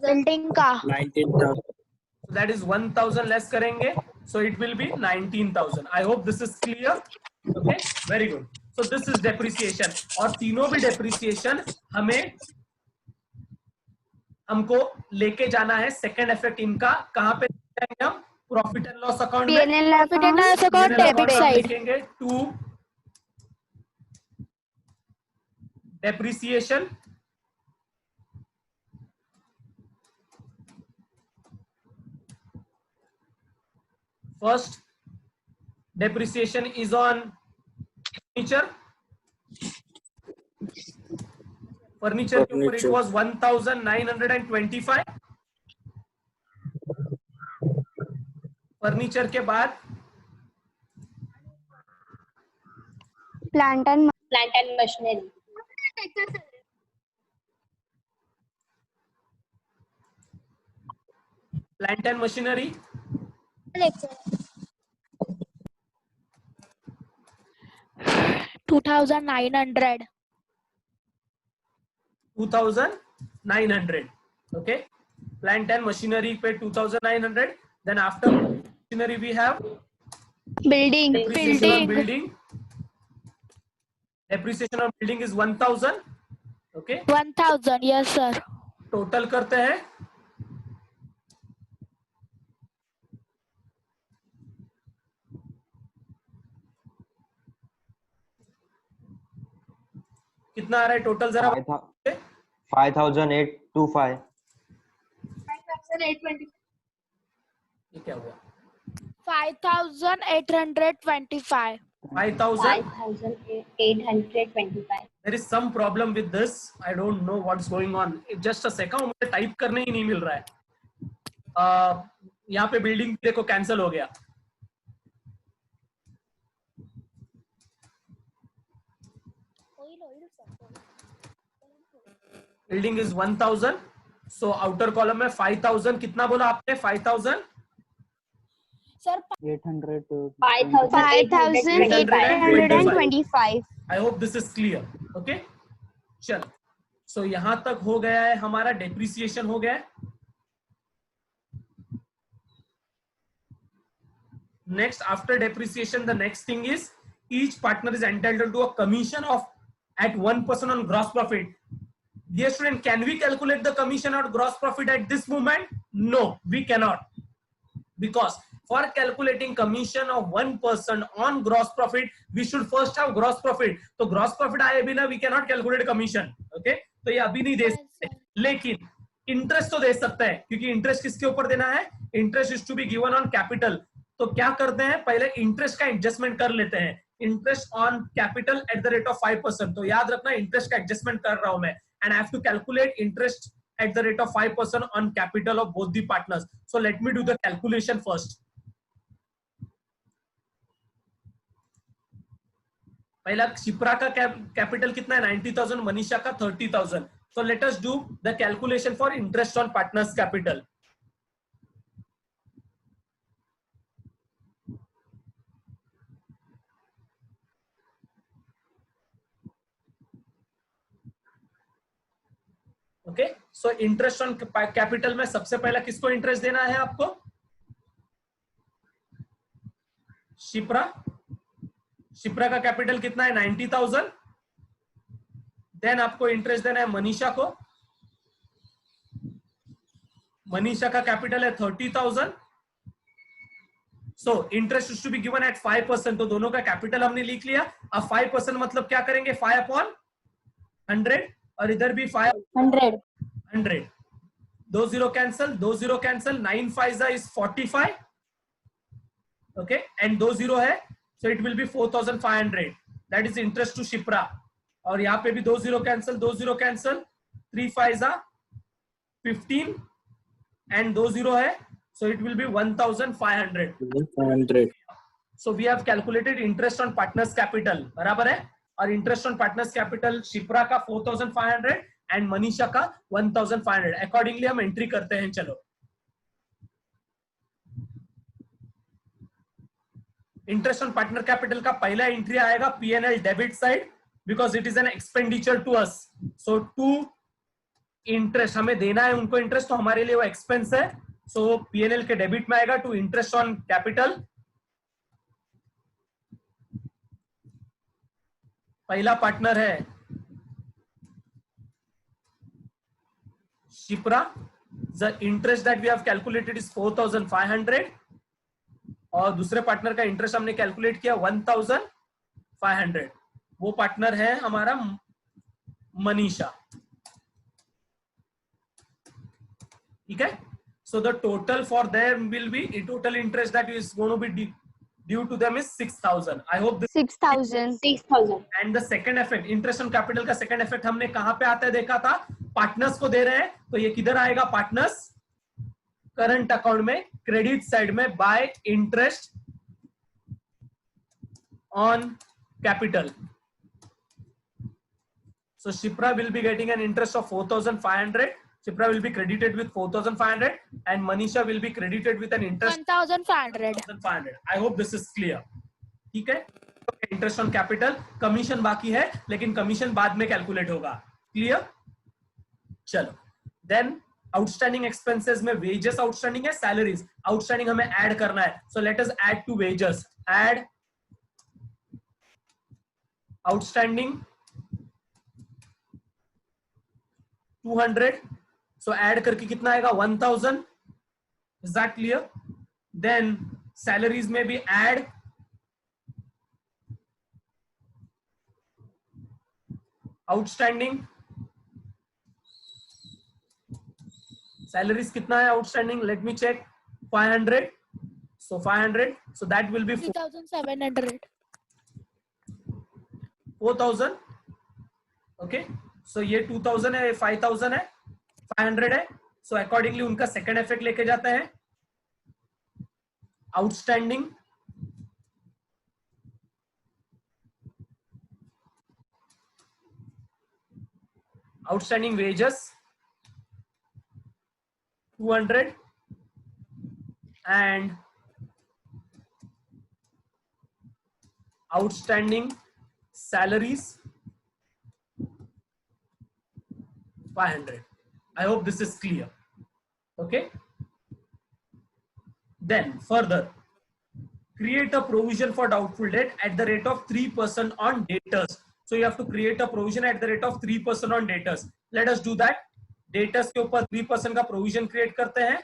बिल्डिंग का. So that is 1,000 less करेंगे. So it will be 19,000. I hope this is clear. Okay, very good. So this is depreciation. और तीनों भी depreciation हमको लेके जाना है. सेकेंड इफेक्ट इनका कहाँ पे जाएंगे हम? प्रॉफिट एंड लॉस अकाउंट में. Profit and loss account debit side. लिखेंगे to depreciation. First depreciation is on furniture. Furniture के ऊपर it was 1,925. फर्नीचर के बाद Plant and machinery. Plant and machinery. 2,900. 2,900. Okay, plant and machinery पे 2,900. Then after machinery we have building. depreciation on building. Depreciation on building is 1,000. Okay, 1,000. Yes sir. Total करते हैं. कितना आ रहा है टोटल जरा? 5,825. ये क्या हुआ? 5,825. 5,825. There is some problem with this. I don't know what's going on. Just a second, मुझे टाइप करने ही नहीं मिल रहा है. यहाँ पे बिल्डिंग देखो कैंसिल हो गया. Building is 1,000. So outer column में 5,000. कितना बोला आपने? 5,000. Sir 5,825. I hope this is clear. Okay चलो. सो यहां तक हो गया है हमारा. डेप्रिसिएशन हो गया है. Next, after depreciation, the next thing is each partner is entitled to a commission of at 1% on gross profit. Dear student, can we calculate the commission or gross profit at this moment? No, we cannot. Because for calculating commission of 1% on gross profit, we should first have gross profit. So gross profit आए बिना we cannot calculate commission. Okay? तो ये अभी नहीं दे सकते. लेकिन interest तो दे सकता है, क्योंकि इंटरेस्ट किसके ऊपर देना है, interest is to be given on capital. तो क्या करते हैं, पहले इंटरेस्ट का एडजस्टमेंट कर लेते हैं, interest on capital at the rate of 5%। तो याद रखना इंटरेस्ट का एडजस्टमेंट कर रहा हूं मैं, and I have to calculate interest at the rate of 5% on capital of both the partners. So let me do the calculation first. पहला शिप्रा का कैपिटल कितना है 90,000, मनीषा का 30,000. So let us do the calculation for interest on partners capital. Okay, so interest on capital में सबसे पहला किसको interest देना है आपको, शिप्रा। शिप्रा का कैपिटल कितना है 90,000। देन आपको इंटरेस्ट देना है मनीषा को, मनीषा का कैपिटल है 30,000। So interest is to be given at 5%। तो दोनों का कैपिटल हमने लिख लिया। अब 5% मतलब क्या करेंगे, 5/100, और इधर भी 100. 100। 2 0 cancel, 2 0 cancel, 9 5 is 45, okay, and 2 0 है, so it will be 4,500, that is interest to Shipra. और यहाँ पे भी 2 0 कैंसल, 2 0 कैंसल, 3 5 15, एंड 2 0 है, so it will be 1,500। So we have calculated interest on partners capital, बराबर है। और interest on partners capital Shipra का 4,500 एंड मनीषा का 1,500। अकॉर्डिंगली हम एंट्री करते हैं। चलो, इंटरेस्ट ऑन पार्टनर कैपिटल का पहला एंट्री आएगा P&L debit side, because it is an expenditure to us. So to interest हमें देना है उनको इंटरेस्ट, तो हमारे लिए वो एक्सपेंस है। सो P&L के डेबिट में आएगा टू इंटरेस्ट ऑन कैपिटल। पहला पार्टनर है Shipra, the interest that we have calculated is 4,500, और दूसरे पार्टनर का इंटरेस्ट हमने कैलकुलेट किया 1,500। वो पार्टनर है हमारा मनीषा, ठीक है। So the total for them will be, total interest that is going to be due to them is 6,000. I hope this 6,000. 6,000. and the second effect, interest on capital का second effect हमने कहां पे आता है देखा था, पार्टनर्स को दे रहे हैं, तो ये किधर आएगा, पार्टनर्स करंट अकाउंट में, क्रेडिट साइड में, bye interest on capital. So Shipra will be getting an interest of 4,500. Shipra will be credited with 4,500 and Manisha will be credited with an interest 1,500. 1,500. I hope this is clear. ठीक है, interest on capital, commission बाकी है लेकिन commission बाद में calculate होगा। Clear, चलो। Then outstanding expenses में वेजेस आउटस्टैंडिंग है, सैलरीज आउटस्टैंडिंग हमें ऐड करना है। So let us add to wages, add outstanding 200। So add करके कितना आएगा 1,000। Is that clear? Then salaries में भी ऐड आउटस्टैंडिंग, सैलरीज कितना है outstanding, let me check, 500। So 500, so that will be 3,700. 4,000। Okay, so ये 2,000 है, 5,000 है, 500 है। सो अकॉर्डिंगली उनका सेकेंड इफेक्ट लेके जाते हैं, outstanding outstanding wages 200 and outstanding salaries 500. I hope this is clear. Okay, then further create a provision for doubtful debt at the rate of 3% on debtors. So you have to create a provision at the rate of 3% on debtors. Let us do that. Debtors के ऊपर 3% का provision create करते हैं.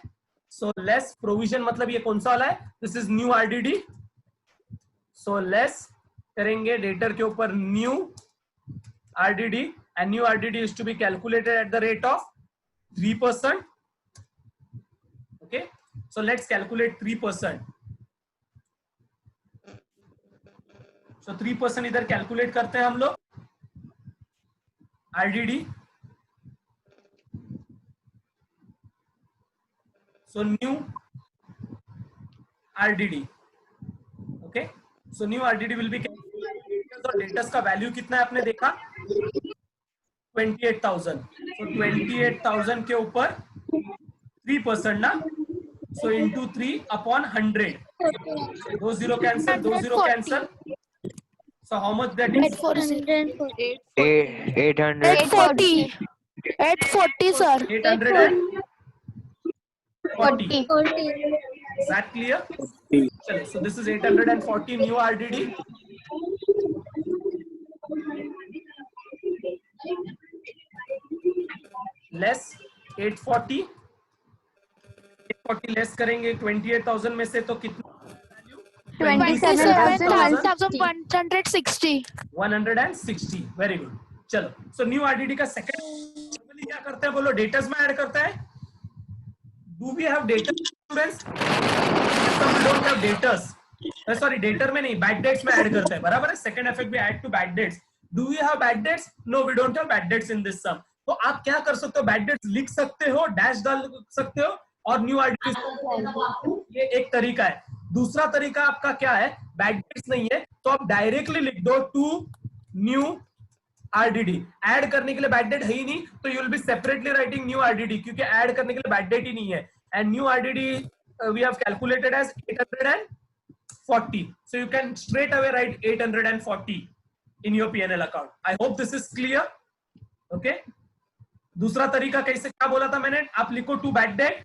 So less provision मतलब ये कौन सा वाला है? This is new RDD. So less करेंगे debtor के ऊपर new RDD and new RDD is to be calculated at the rate of 3%. Okay, so let's calculate 3%. So 3% इधर कैलकुलेट करते हैं हम लोग. RDD. So new RDD. Okay, so new RDD will be और डेटस का वैल्यू कितना है आपने देखा 28,000. So 28,000 के ऊपर 3% ना. So into 3 upon 100. दो zero cancel. So how much that is? 840. 840. 840 sir. 840. 40. Is that clear? Chalo, so this is 840 new RDD. Less 840. 840 less करेंगे 28,000 में से तो कितना 27,160. 160. Very good. चलो, सो न्यू आरडीडी का सेकंड क्या करते हैं बोलो, डेटर्स में ऐड करता है. Do we have debtors students? We don't have debtors. Sorry, debtor में नहीं, बैड डेट्स में ऐड करते हैं. बराबर है. सेकंड इफेक्ट भी add to bad debts. Do we have bad debts? No, we don't have bad debts in this sum. तो आप क्या कर सकते हो, बैड डेट्स लिख सकते हो, डैश डाल सकते हो और न्यू आरडीडी. ये एक तरीका है. दूसरा तरीका आपका क्या है, बैड डेट्स नहीं है तो आप डायरेक्टली लिख दो टू न्यू आरडीडी. ऐड करने के लिए बैड डेट है ही नहीं तो you will be separately writing new RDD, क्योंकि ऐड करने के लिए बैड डेट ही नहीं है. And new RDD we have calculated as 840. So you can straight away write 840 in your PNL account. I hope this is clear. Okay, दूसरा तरीका कैसे, क्या बोला था मैंने, आप लिखो टू बैड डेट,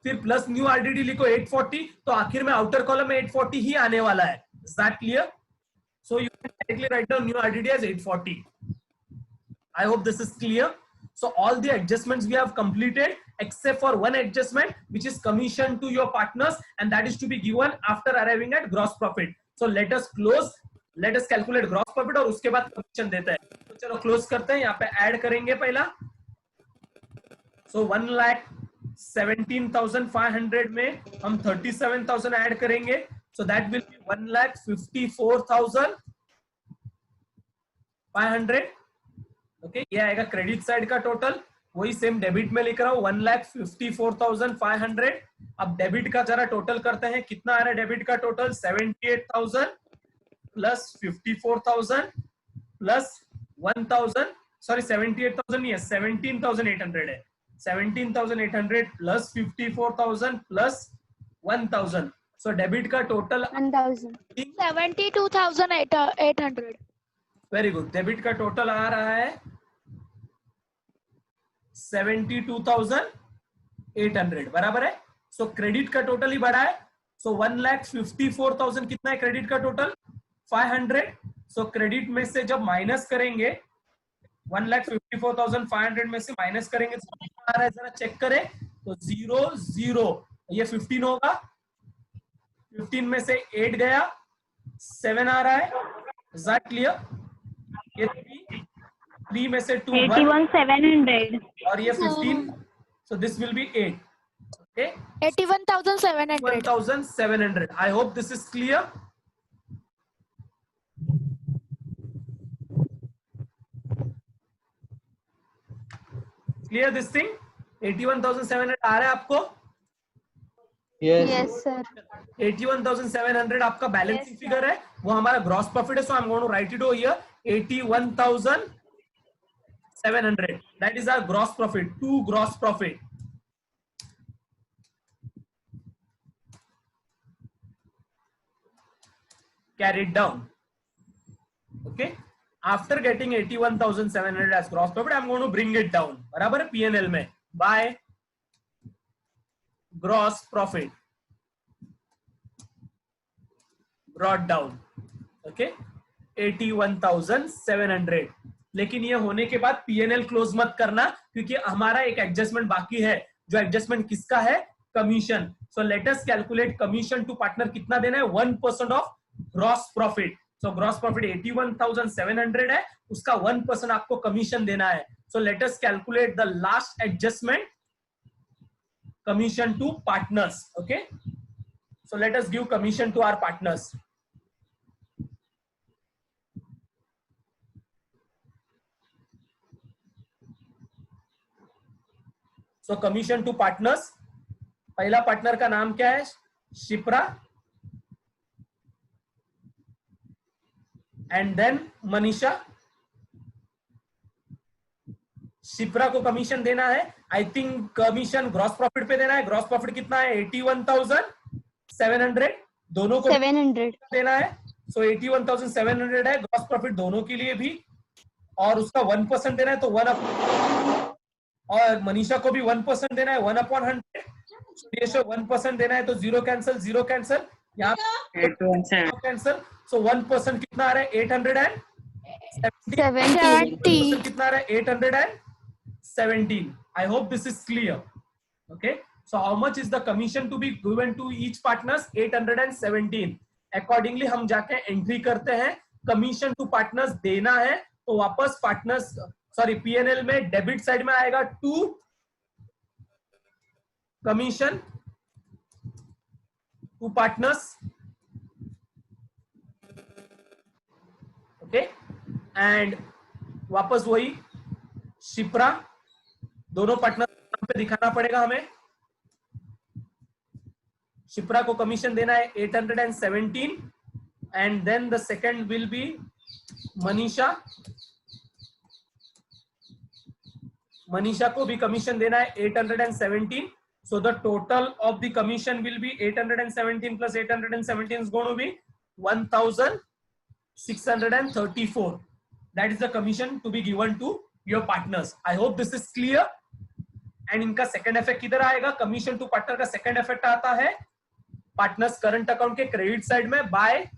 फिर प्लस न्यू आरडीडी लिखो 840, तो आखिर में आउटर कॉलम में 840 ही आने वाला है. Is that clear? So you can directly write down new RDD as 840. I hope this is clear. So all the adjustments we have completed except for one adjustment which is commission to your partners, and that is to be given after arriving at gross profit. So let us calculate gross profit और उसके बाद commission देता है. तो चलो close करते हैं. यहाँ पे ऐड करेंगे पहला. So 1,17,500 में हम 37,000 ऐड करेंगे. So that will be 1,54,500. Okay, ये आएगा क्रेडिट साइड का टोटल. वही सेम डेबिट में लिख रहा हूं 1,54,500. अब डेबिट का जरा टोटल करते हैं. कितना आ रहा है डेबिट का टोटल? 78,000 plus 54,000 plus 1,000. सॉरी, 78,000 नहीं है, 17,800 है. 17,800 प्लस 54,000 प्लस 1,000. सो डेबिट का टोटल 1,000. 72,800. Very good. डेबिट का टोटल आ रहा है 72,800. बराबर है. सो क्रेडिट का टोटल ही बढ़ा है. सो 1,54,000 कितना है क्रेडिट का टोटल? 500. सो क्रेडिट में से जब माइनस करेंगे 1,54,500 में से माइनस करेंगे तो कितना आ रहा है जरा चेक करें. तो 0 0, ये 15 होगा. 15 में से 8 गया, 7 आ रहा है. Is that clear? ये 3 में से 2 81,700. और ये 15. So this will B 8. Okay, 81,700. 1,700. I hope this is clear. Clear this thing? 81,700 आ रहा है आपको? Yes sir. 81,700 आपका बैलेंसिंग फिगर है, वो हमारा ग्रॉस प्रॉफिट है. So I am going to write it over here. 81,700. That is our gross profit. To gross profit. Carried down. Okay. After getting 81,700 as gross profit, I'm going to bring it down. बराबर है P&L में by gross profit. Brought down. Okay. 81,700. लेकिन ये होने के बाद PNL close मत करना, क्योंकि हमारा एक एडजस्टमेंट बाकी है. जो एडजस्टमेंट किसका है? Commission. So let us calculate commission to partner. कितना देना है? 1% of gross profit. So gross profit 81,700 है, उसका 1% आपको कमीशन देना है. So let us calculate the last adjustment, commission to partners. Okay, so let us give commission to our partners. So commission to partners, पहला partner का नाम क्या है? Shipra, and then Manisha. शिप्रा को कमीशन देना है, I think commission gross profit पे देना है. ग्रॉस प्रॉफिट कितना है? 81,700. दोनों को 700. देना है. सो 81,700 है ग्रॉस प्रॉफिट दोनों के लिए भी, और उसका 1% देना है, तो 1 और मनीषा को भी 1% देना है, 1/100. ये 1% देना है, तो 0 कैंसल, 0 कैंसल, यहाँ कैंसल. सो 1% कितना आ रहा है? 870. कितना आ रहा है? 817. I hope this is clear. Okay, so how much is the commission to be given to each partners? 817. Accordingly हम जाके एंट्री करते हैं. कमीशन टू पार्टनर्स देना है, तो वापस पार्टनर्स सॉरी P&L में डेबिट साइड में आएगा 2 commission to partners. Okay, and वापस वही शिप्रा, दोनों पार्टनर पे दिखाना पड़ेगा हमें. शिप्रा को कमीशन देना है 817, and then the second will be Manisha. Manisha को भी कमीशन देना है 817. So the total of the commission will be 817 plus 817 is going to be 1,634. That is the commission to be given to your partners. I hope this is clear. And इनका second effect किधर आएगा? Commission to partner का second effect आता है partners current account के credit side में bye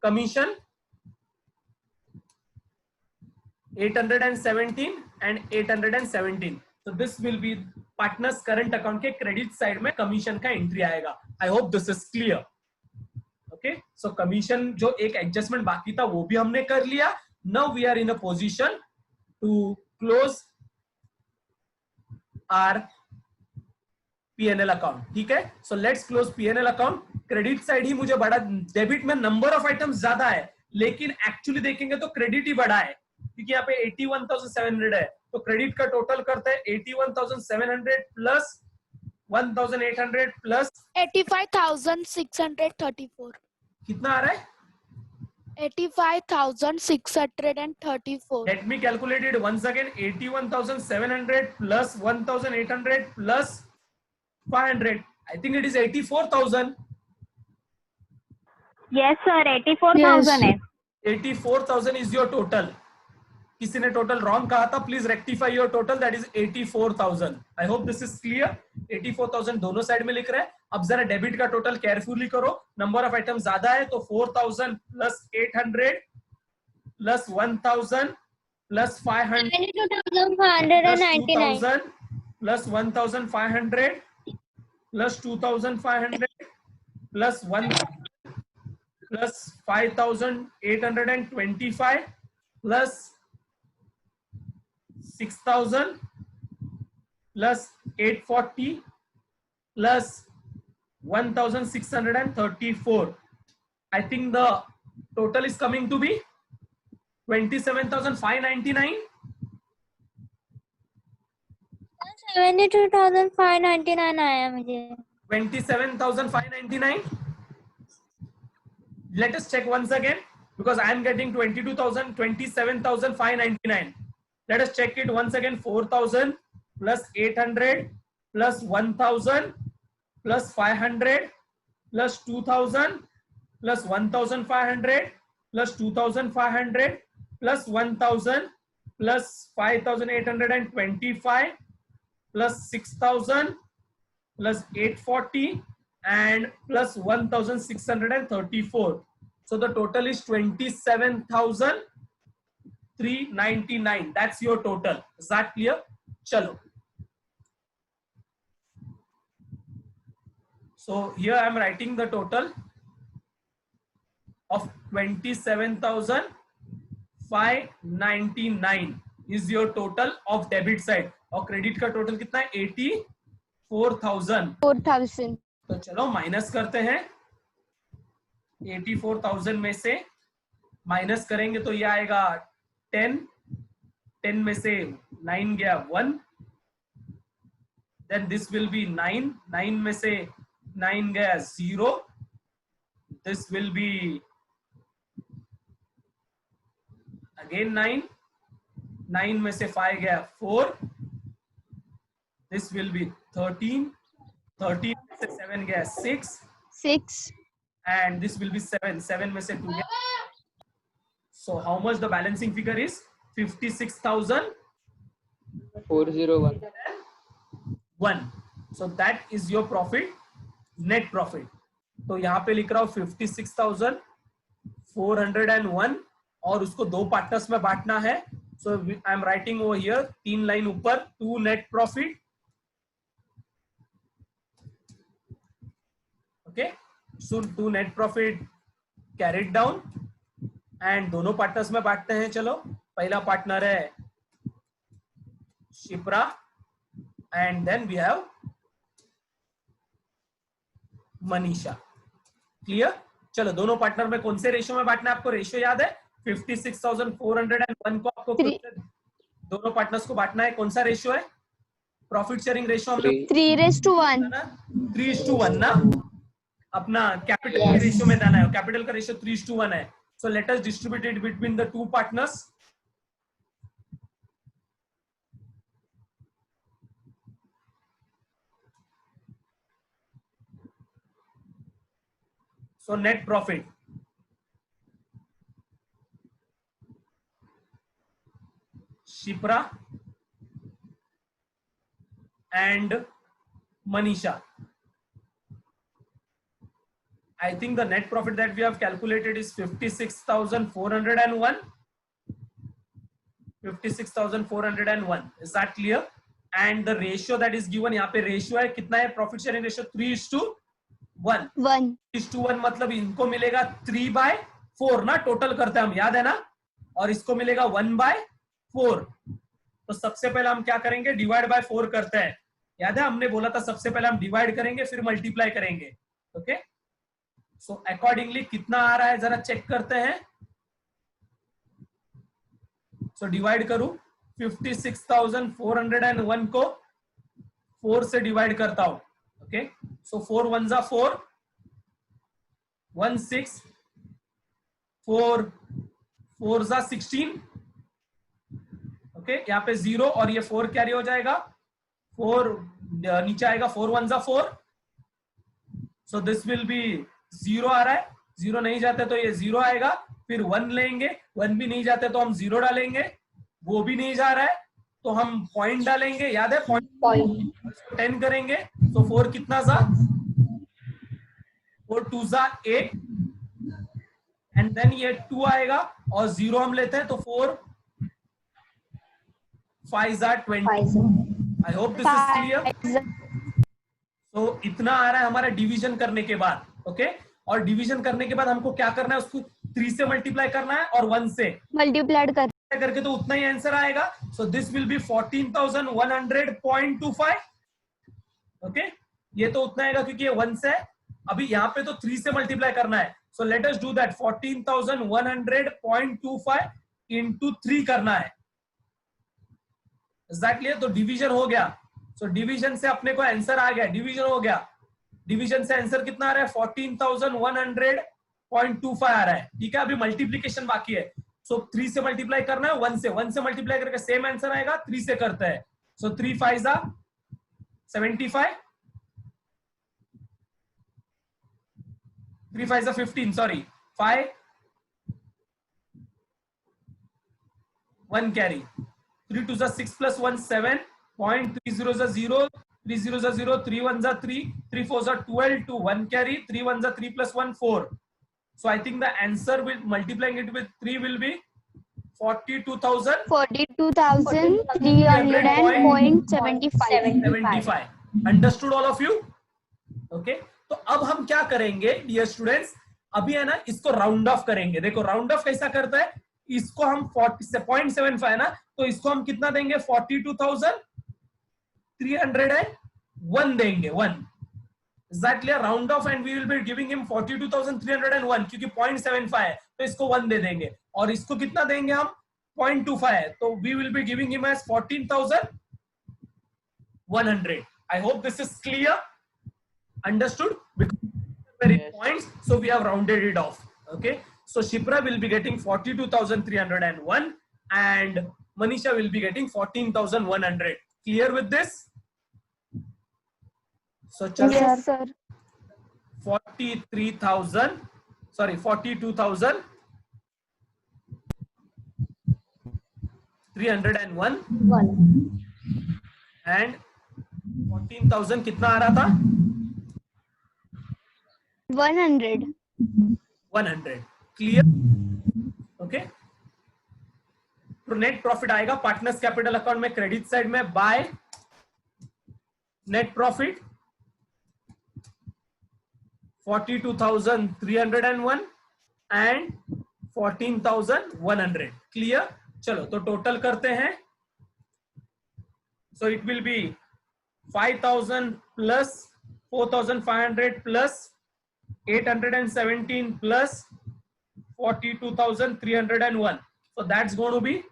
commission 817 and 817. So this will be partners current account के credit side में कमीशन का एंट्री आएगा. आई hope this is clear. Okay, so commission जो एक एडजस्टमेंट बाकी था वो भी हमने कर लिया. Now we are in a position to close our P&L account. ठीक है, so let's close P&L account. Credit side ही मुझे बड़ा, डेबिट में नंबर ऑफ आइटम्स ज्यादा है, लेकिन एक्चुअली देखेंगे तो क्रेडिट ही बड़ा है, क्योंकि यहाँ पे 81,700 है. तो क्रेडिट का टोटल करते हैं 81,700 प्लस 1,800 प्लस 85,634. कितना आ रहा है? 85,634. Let me calculate it once again. 81,700 plus 1,800 plus 500. I think it is 84,000. Yes sir, 84,000 है. 84,000 is your total. किसी ने टोटल रॉन्ग कहा था, please rectify your total. That is 84,000. I hope this is clear. 84,000 दोनों side में लिख रहे हैं. अब जरा डेबिट का टोटल केयरफुली करो. नंबर ऑफ आइटम ज्यादा है, तो 4,000 plus 800 plus 1,000 plus 500 2,599 plus 1,500 plus 2,500 plus 1 plus 5,825 plus 6,000 plus 840 plus 1,634. I think the total is coming to be 27,599. 72,599 आया मुझे. 27,599. Let us check once again, because I am getting 27,599. Let us check it once again. 4,000 plus 800 plus 1,000 plus 500 plus 2,000 plus 1,500 plus 2,500 plus 1,000 plus 5,825 plus 6,000 plus 840 and plus 1,634. So the total is 27,399. That's your total. Is that clear? Chalo. So here I am writing the total of 27,599. Is your total of debit side, और credit का total कितना है 84,000। 4,000. तो चलो minus करते हैं, 84,000 में से माइनस करेंगे तो ये आएगा 10, 10 में से 9 गया 1, देन दिस विल बी 9, 9 में से 9 गया 0, दिस विल बी अगेन 9, 9 में से 5 गया 4, दिस विल बी 13, 13 में से 7 गया 6, 6. and this will be 7, 7 में से 2 गया. So how much the balancing figure is? 56,401. So that is your profit, net profit. तो यहाँ पे लिख रहा हूँ 56,401 और उसको 2 पार्टनर्स में बांटना है. So I am writing over here 3 line ऊपर 2 net profit. Okay. So 2 net profit carried down and दोनों पार्टनर्स में बांटते हैं. चलो पहला पार्टनर है Shipra and then we have Manisha. Clear? चलो दोनों पार्टनर में कौन से रेशियो में बांटना है आपको रेशियो याद है? 56,401 को आपको दोनों पार्टनर्स को बांटना है. कौन सा रेशियो है? प्रॉफिट शेयरिंग रेशियो हम लोग 3:1. 3:1 ना. अपना कैपिटल के रेशियो में जाना है. कैपिटल का रेशियो 3:1 है. So let us distribute it between the 2 partners. So net profit Shipra and Manisha. I think the net profit that we have calculated is 56,401. 56,401. Is that clear? And the ratio that is given यहाँ पे ratio है कितना है? Profit sharing ratio 3:1. 3:1 मतलब इनको मिलेगा 3/4 ना. Total करते हैं हम, याद है ना. और इसको मिलेगा 1/4. तो सबसे पहले हम क्या करेंगे? डिवाइड बाय 4 करते हैं. याद है हमने बोला था सबसे पहले हम डिवाइड करेंगे फिर मल्टीप्लाई करेंगे. ओके. सो अकॉर्डिंगली कितना आ रहा है जरा चेक करते हैं. सो डिवाइड करूं 56,401 को 4 से डिवाइड करता हूं. ओके. सो 4 1 जा 4, 1 6, 4 4 जा 16. ओके. यहाँ पे 0 और ये 4 कैरी हो जाएगा. 4 नीचे आएगा. 4 1 जा 4. सो दिस विल बी 0 आ रहा है. 0 नहीं जाते तो ये 0 आएगा. फिर 1 लेंगे. 1 भी नहीं जाते तो हम 0 डालेंगे. वो भी नहीं जा रहा है तो हम पॉइंट डालेंगे. याद है पॉइंट 10 करेंगे. तो 4 कितना जा? 4 2 जा 8 एंड देन ये 2 आएगा और 0 हम लेते हैं तो 4 5 जा 20. आई होप दिस इज क्लियर. तो इतना आ रहा है हमारा डिवीजन करने के बाद. ओके. और डिवीजन करने के बाद हमको क्या करना है? उसको 3 से मल्टीप्लाई करना है और 1 से मल्टीप्लाई करके तो उतना ही आंसर आएगा. So this will B 14,100.25. Okay. ये तो उतना आएगा क्योंकि ये 1 से है. अभी यहाँ पे तो 3 से मल्टीप्लाई करना है. So let us do that. 14,100.25 into 3 करना है. एग्जैक्टली. तो डिवीजन हो गया. सो डिवीजन से अपने को आंसर आ गया. डिवीजन हो गया. डिवीजन से आंसर कितना आ रहा है? 14,100.25 आ रहा है. ठीक है. अभी मल्टीप्लीकेशन बाकी है. सो 3 से मल्टीप्लाई करना है 1 से. 1 से मल्टीप्लाई करके सेम आंसर आएगा. 3 से करते हैं. सो 3 5 जा 75. 3 5 जा 15. Sorry 5 1 carry. 3 2 जा 6 plus 1 7. 0.30 जा 0. 3 0 जा 0. 3 1 जा 3. 3 4 जा 12. 2 1 carry. 3 1 जा 3 plus 1 4. So I think the answer will multiplying it with 3 will be 42,300.75. Understood all of you? Okay. तो अब हम क्या करेंगे डियर स्टूडेंट्स? अभी है ना इसको राउंड ऑफ करेंगे. देखो राउंड ऑफ कैसा करता है? इसको हम 0.75 ना, तो इसको हम कितना देंगे 42,301 देंगे 1 exactly round off and we will be giving him 42,301 क्योंकि 0.75 है तो इसको 1 दे देंगे और इसको कितना देंगे हम 0.25 है तो we will be giving him as 14,100. I hope this is clear. Understood? Because very points, so we have rounded it off. Okay. So Shipra will be getting 42,301 and Manisha will be getting 14,100. Clear with this? So Yes, sir. 42,301 1. and 14,000 कितना आ रहा था 100. 100. Clear? Okay. तो net profit आएगा partners capital account में credit side में by net profit 42,301 and 14,100. Clear? चलो तो total करते हैं. So it will be 5,000 plus 4,500 plus 817 plus 42,301. So that's going to be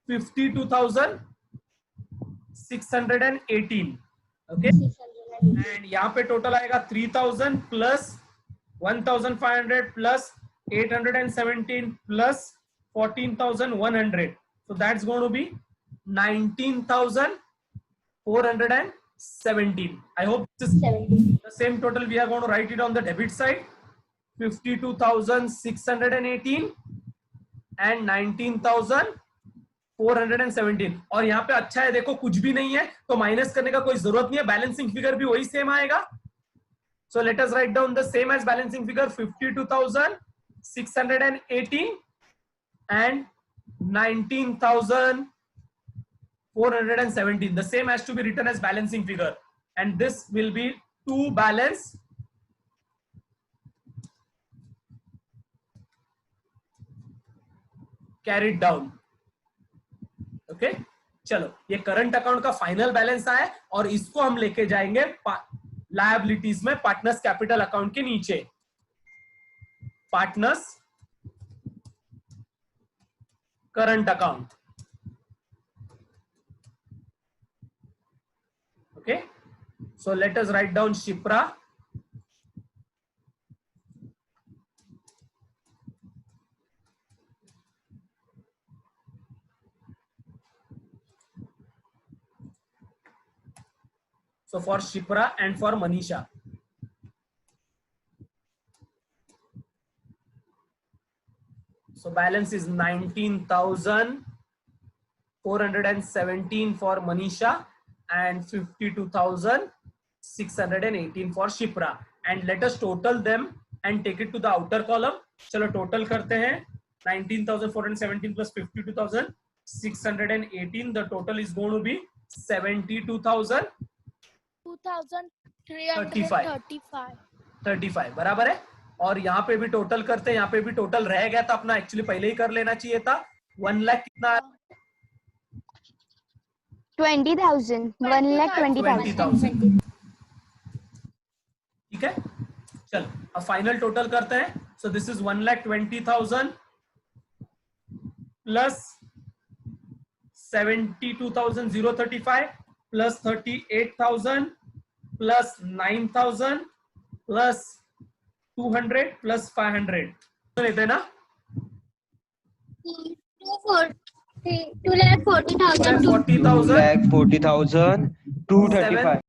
52,618. Okay. And यहाँ पे टोटल आएगा 3,000 plus 1,500 plus 817 plus 14,100. So that's going to be 19,417. I hope this is 17. the same total. We are going to write it on the debit side. 52,618 and 19,417. और यहाँ पे अच्छा है देखो कुछ भी नहीं है तो माइनस करने का कोई जरूरत नहीं है. बैलेंसिंग फिगर भी वही सेम आएगा. So let us write down the same as balancing figure 52,618 and 19,417. The same has to be written as balancing figure and this will be to balance carried down. Okay चलो ये current account का final balance आया और इसको हम लेके जाएंगे liabilities में पार्टनर्स कैपिटल अकाउंट के नीचे. Partners current account. Okay so let us write down Shipra. So for Shipra and for Manisha. So balance is 19,417 for Manisha and 52,618 for Shipra. And let us total them and take it to the outer column. चलो total करते हैं 19,417 plus 52,618. The total is going to be 72,335 बराबर है. और यहाँ पे भी total करते हैं. यहाँ पे भी टोटल रह गया था अपना एक्चुअली पहले ही कर लेना चाहिए था. 1 लाख कितना 20,000. 1,20,000. ठीक है चल अब फाइनल टोटल करते हैं. सो this is 1,20,000 plus 72,035 plus 38,000 plus 9,000 plus 200 plus 500 लेते ना 2,40,000 40,000 235